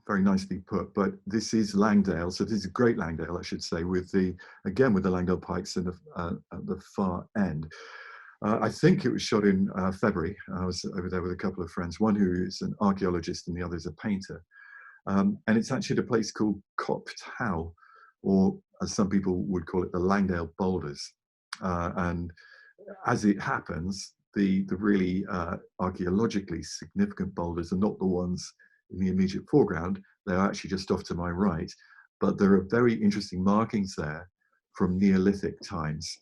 very nicely put. But this is Langdale. So this is Great Langdale, I should say, with the Langdale Pikes at the far end. I think it was shot in February. I was over there with a couple of friends, one who is an archaeologist and the other is a painter. And it's actually at a place called Cop Tow, or as some people would call it, the Langdale Boulders. And as it happens, the really archaeologically significant boulders are not the ones in the immediate foreground. They're actually just off to my right. But there are very interesting markings there from Neolithic times,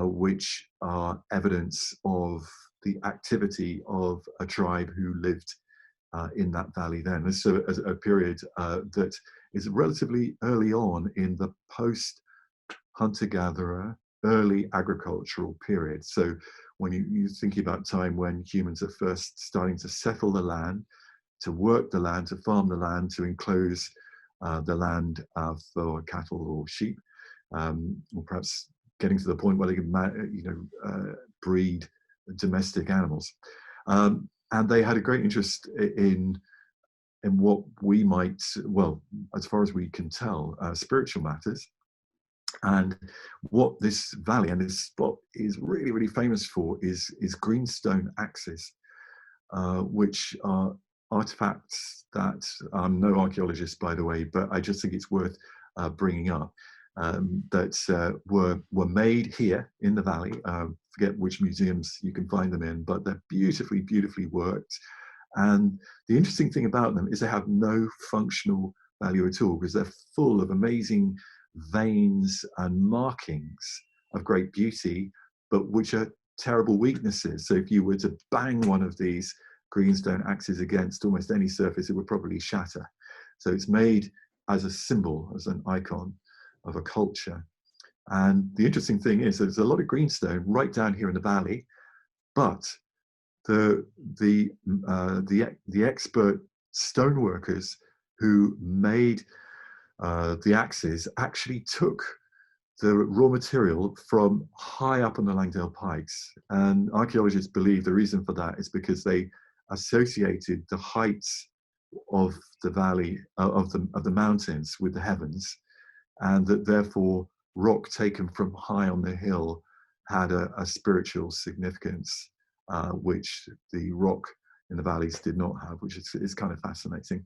which are evidence of the activity of a tribe who lived in that valley then. So a period that is relatively early on in the post-hunter-gatherer, early agricultural period. So when you're thinking about time when humans are first starting to settle the land, to work the land, to farm the land, to enclose the land for cattle or sheep, or perhaps getting to the point where they can, breed domestic animals. And they had a great interest in what we might, well, as far as we can tell, spiritual matters. And what this valley and this spot is really, really famous for is greenstone axes, which are artifacts that I'm no archaeologist, by the way, but I just think it's worth bringing up, that were made here in the valley. Forget which museums you can find them in, but they're beautifully, beautifully worked. And the interesting thing about them is they have no functional value at all, because they're full of amazing veins and markings of great beauty, but which are terrible weaknesses. So if you were to bang one of these greenstone axes against almost any surface, it would probably shatter. So it's made as a symbol, as an icon of a culture. And the interesting thing is there's a lot of greenstone right down here in the valley, but the expert stoneworkers who made the axes actually took the raw material from high up on the Langdale Pikes. And archaeologists believe the reason for that is because they associated the heights of the valley, of the mountains, with the heavens, and that therefore rock taken from high on the hill had a spiritual significance, which the rock in the valleys did not have, which is kind of fascinating.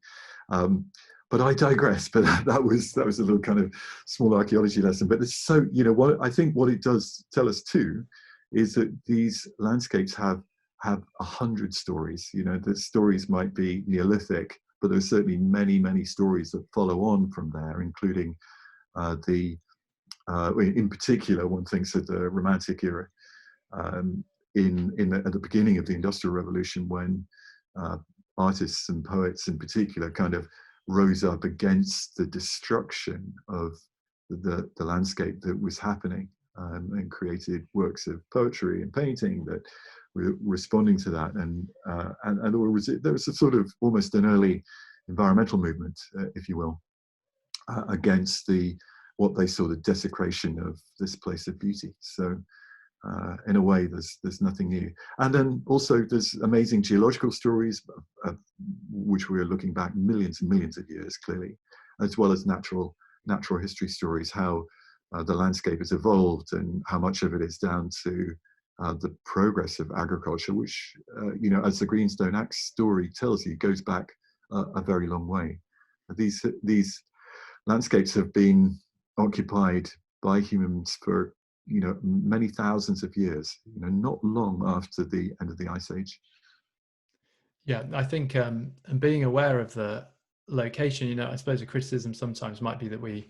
But I digress. But that was a little kind of small archaeology lesson. But it's so, what I think what it does tell us too is that these landscapes have 100 stories. The stories might be Neolithic, but there's certainly many, many stories that follow on from there, including in particular, one thinks of the Romantic era, at the beginning of the Industrial Revolution, when artists and poets in particular kind of rose up against the destruction of the landscape that was happening, and created works of poetry and painting that were responding to that. And there was a sort of almost an early environmental movement, if you will, against what they saw the desecration of this place of beauty. So in a way, there's nothing new. And then also there's amazing geological stories, which we're looking back millions and millions of years, clearly, as well as natural history stories, how the landscape has evolved and how much of it is down to the progress of agriculture, which, as the Greenstone Axe story tells you, goes back a very long way. These landscapes have been occupied by humans for many thousands of years, not long after the end of the Ice Age. Yeah, I think, and being aware of the location, I suppose a criticism sometimes might be that we're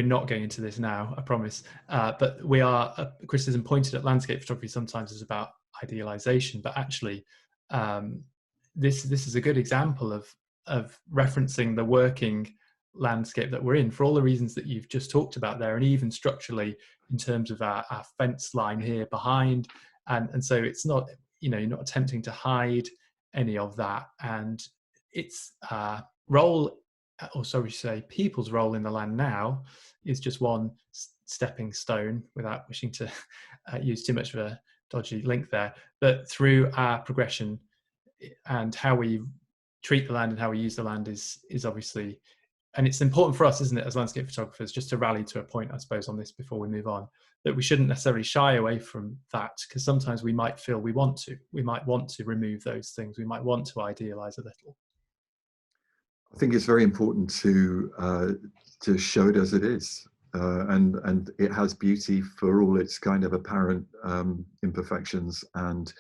not going into this now, I promise, but a criticism pointed at landscape photography sometimes is about idealization, but actually this is a good example of referencing the working landscape that we're in, for all the reasons that you've just talked about there, and even structurally in terms of our fence line here behind, and so it's not, you're not attempting to hide any of that, and its role, or so we say people's role in the land now, is just one stepping stone, without wishing to use too much of a dodgy link there, but through our progression and how we treat the land and how we use the land is obviously. And it's important for us, isn't it, as landscape photographers, just to rally to a point, I suppose, on this before we move on, that we shouldn't necessarily shy away from that, because sometimes we might feel we might want to remove those things. We might want to idealize a little. I think it's very important to show it as it is, and it has beauty for all its kind of apparent imperfections and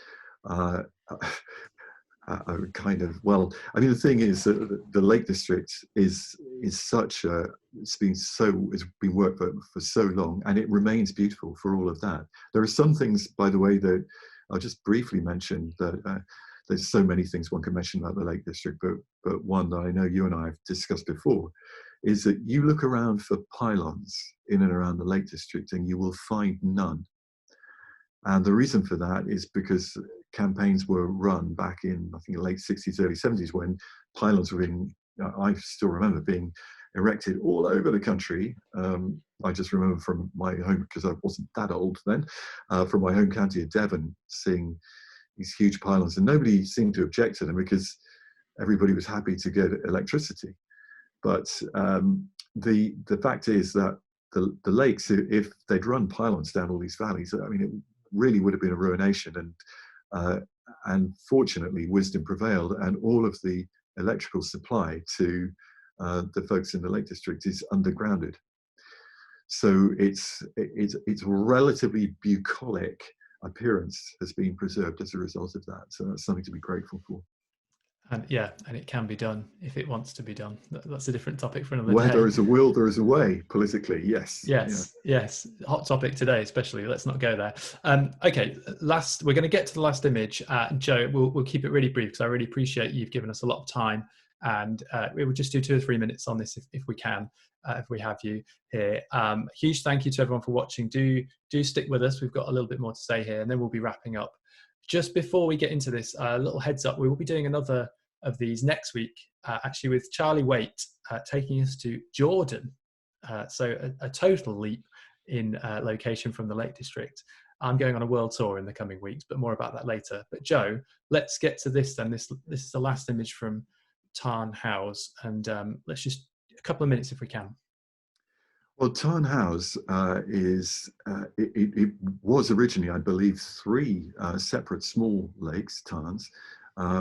the thing is that the Lake District is such a, it's been worked for so long, and it remains beautiful for all of that. There are some things, by the way, that I'll just briefly mention, that there's so many things one can mention about the Lake District, but one that I know you and I have discussed before is that you look around for pylons in and around the Lake District and you will find none. And the reason for that is because campaigns were run back in, I think, the late 60s, early 70s, when pylons were being, I still remember, being erected all over the country. I just remember from my home, because I wasn't that old then, from my home county of Devon, seeing these huge pylons, and nobody seemed to object to them because everybody was happy to get electricity. But the fact is that the lakes, if they'd run pylons down all these valleys, I mean, it really would have been a ruination. And fortunately, wisdom prevailed, and all of the electrical supply to the folks in the Lake District is undergrounded. So it's relatively bucolic appearance has been preserved as a result of that. So that's something to be grateful for. And yeah, and it can be done if it wants to be done. That's a different topic for another Where day. there is a will, there is a way, politically, yes. Yes, yeah. Yes. Hot topic today, especially. Let's not go there. Okay, we're going to get to the last image. Joe, we'll keep it really brief because I really appreciate you've given us a lot of time. And we will just do 2 or 3 minutes on this if we can, if we have you here. Huge thank you to everyone for watching. Do stick with us. We've got a little bit more to say here, and then we'll be wrapping up. Just before we get into this, a little heads up, we will be doing another of these next week, actually with Charlie Waite taking us to Jordan. So a total leap in location from the Lake District. I'm going on a world tour in the coming weeks, but more about that later. But Joe, let's get to this then. This is the last image from Tarn House, and let's just a couple of minutes if we can. Well, Tarn House it was originally, I believe, 3 separate small lakes, tarns,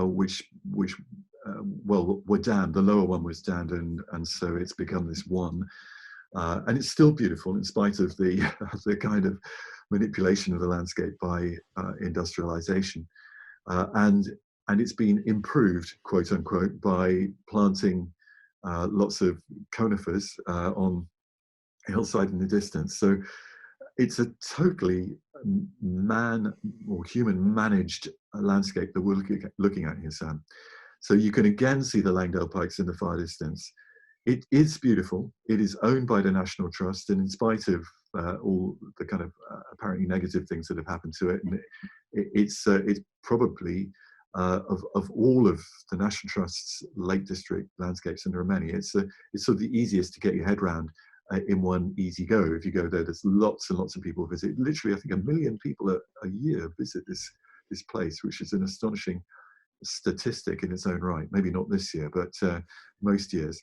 which were dammed. The lower one was dammed, and so it's become this one, and it's still beautiful in spite of the the kind of manipulation of the landscape by industrialization, and it's been improved, quote unquote, by planting lots of conifers on hillside in the distance. So it's a totally human managed landscape that we're looking at here, Sam. So you can again see the Langdale Pikes in the far distance. It is beautiful. It is owned by the National Trust, and in spite of all the kind of apparently negative things that have happened to it, and it's probably of all of the National Trust's Lake District landscapes, and there are many, it's sort of the easiest to get your head around in one easy go. If you go there's lots and lots of people visit. Literally, I think 1 million people a year visit this place, which is an astonishing statistic in its own right. Maybe not this year, but most years.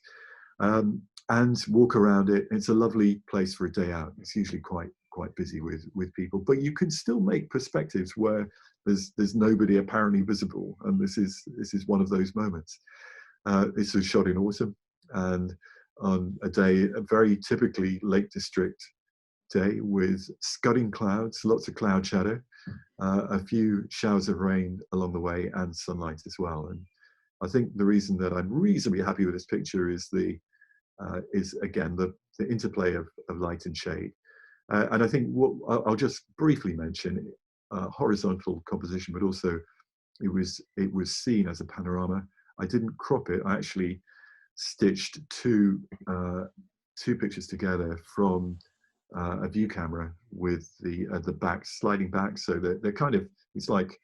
And walk around it. It's a lovely place for a day out. It's usually quite busy with people, but you can still make perspectives where there's nobody apparently visible, and this is one of those moments. This was shot in autumn, and on a very typically Lake District day, with scudding clouds, lots of cloud shadow, a few showers of rain along the way, and sunlight as well. And I think the reason that I'm reasonably happy with this picture is again the interplay of light and shade. And I think I'll just briefly mention horizontal composition, but also it was seen as a panorama. I didn't crop it. I actually stitched two pictures together from a view camera with the back sliding back, so that they're kind of, it's like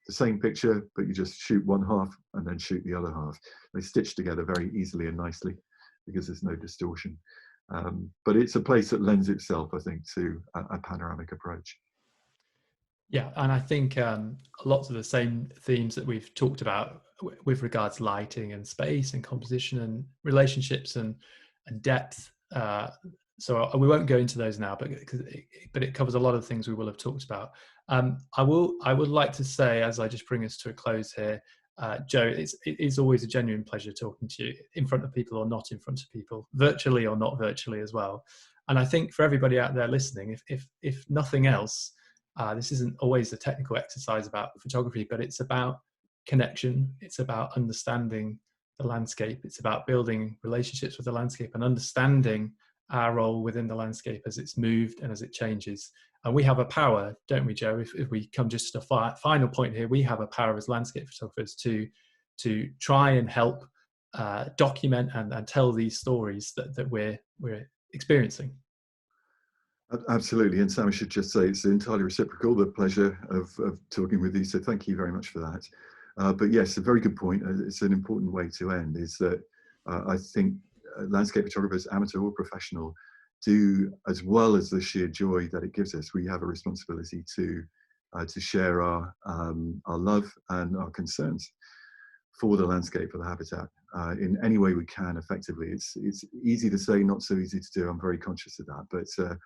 the same picture, but you just shoot one half and then shoot the other half. They stitch together very easily and nicely because there's no distortion. But it's a place that lends itself, I think, to a panoramic approach. Yeah, and I think lots of the same themes that we've talked about with regards to lighting and space and composition and relationships and depth. So we won't go into those now, but it covers a lot of things we will have talked about. I would like to say, as I just bring us to a close here, Joe, it is always a genuine pleasure talking to you in front of people or not in front of people, virtually or not virtually as well. And I think for everybody out there listening, if nothing else, this isn't always a technical exercise about photography, but it's about connection. It's about understanding the landscape. It's about building relationships with the landscape and understanding our role within the landscape as it's moved and as it changes. And we have a power, don't we, Joe? If we come just to a final point here, we have a power as landscape photographers to try and help document and tell these stories that we're experiencing. Absolutely, and Sam, I should just say it's entirely reciprocal, the pleasure of talking with you, so thank you very much for that. But yes, a very good point. It's an important way to end, is that I think landscape photographers, amateur or professional, do, as well as the sheer joy that it gives us, we have a responsibility to share our love and our concerns for the landscape, for the habitat, in any way we can effectively. It's easy to say, not so easy to do. I'm very conscious of that,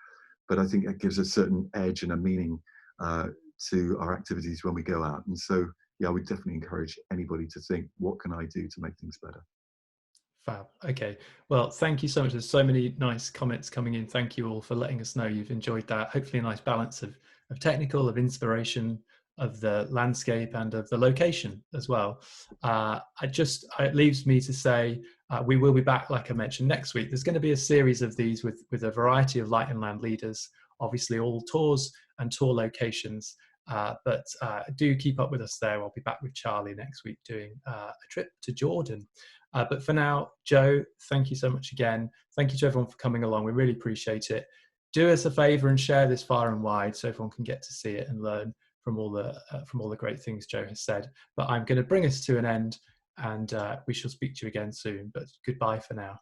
but I think it gives a certain edge and a meaning to our activities when we go out. And so yeah, I would definitely encourage anybody to think, what can I do to make things better? Fab. Okay. Well, thank you so much. There's so many nice comments coming in. Thank you all for letting us know you've enjoyed that. Hopefully a nice balance of technical, of inspiration, of the landscape and of the location as well. It leaves me to say, we will be back, like I mentioned, next week. There's going to be a series of these with a variety of light and land leaders, obviously all tours and tour locations. But do keep up with us there. I'll be back with Charlie next week doing a trip to Jordan. But for now, Joe, thank you so much again. Thank you to everyone for coming along. We really appreciate it. Do us a favor and share this far and wide so everyone can get to see it and learn from all the great things Joe has said. But I'm going to bring us to an end, and we shall speak to you again soon. But goodbye for now.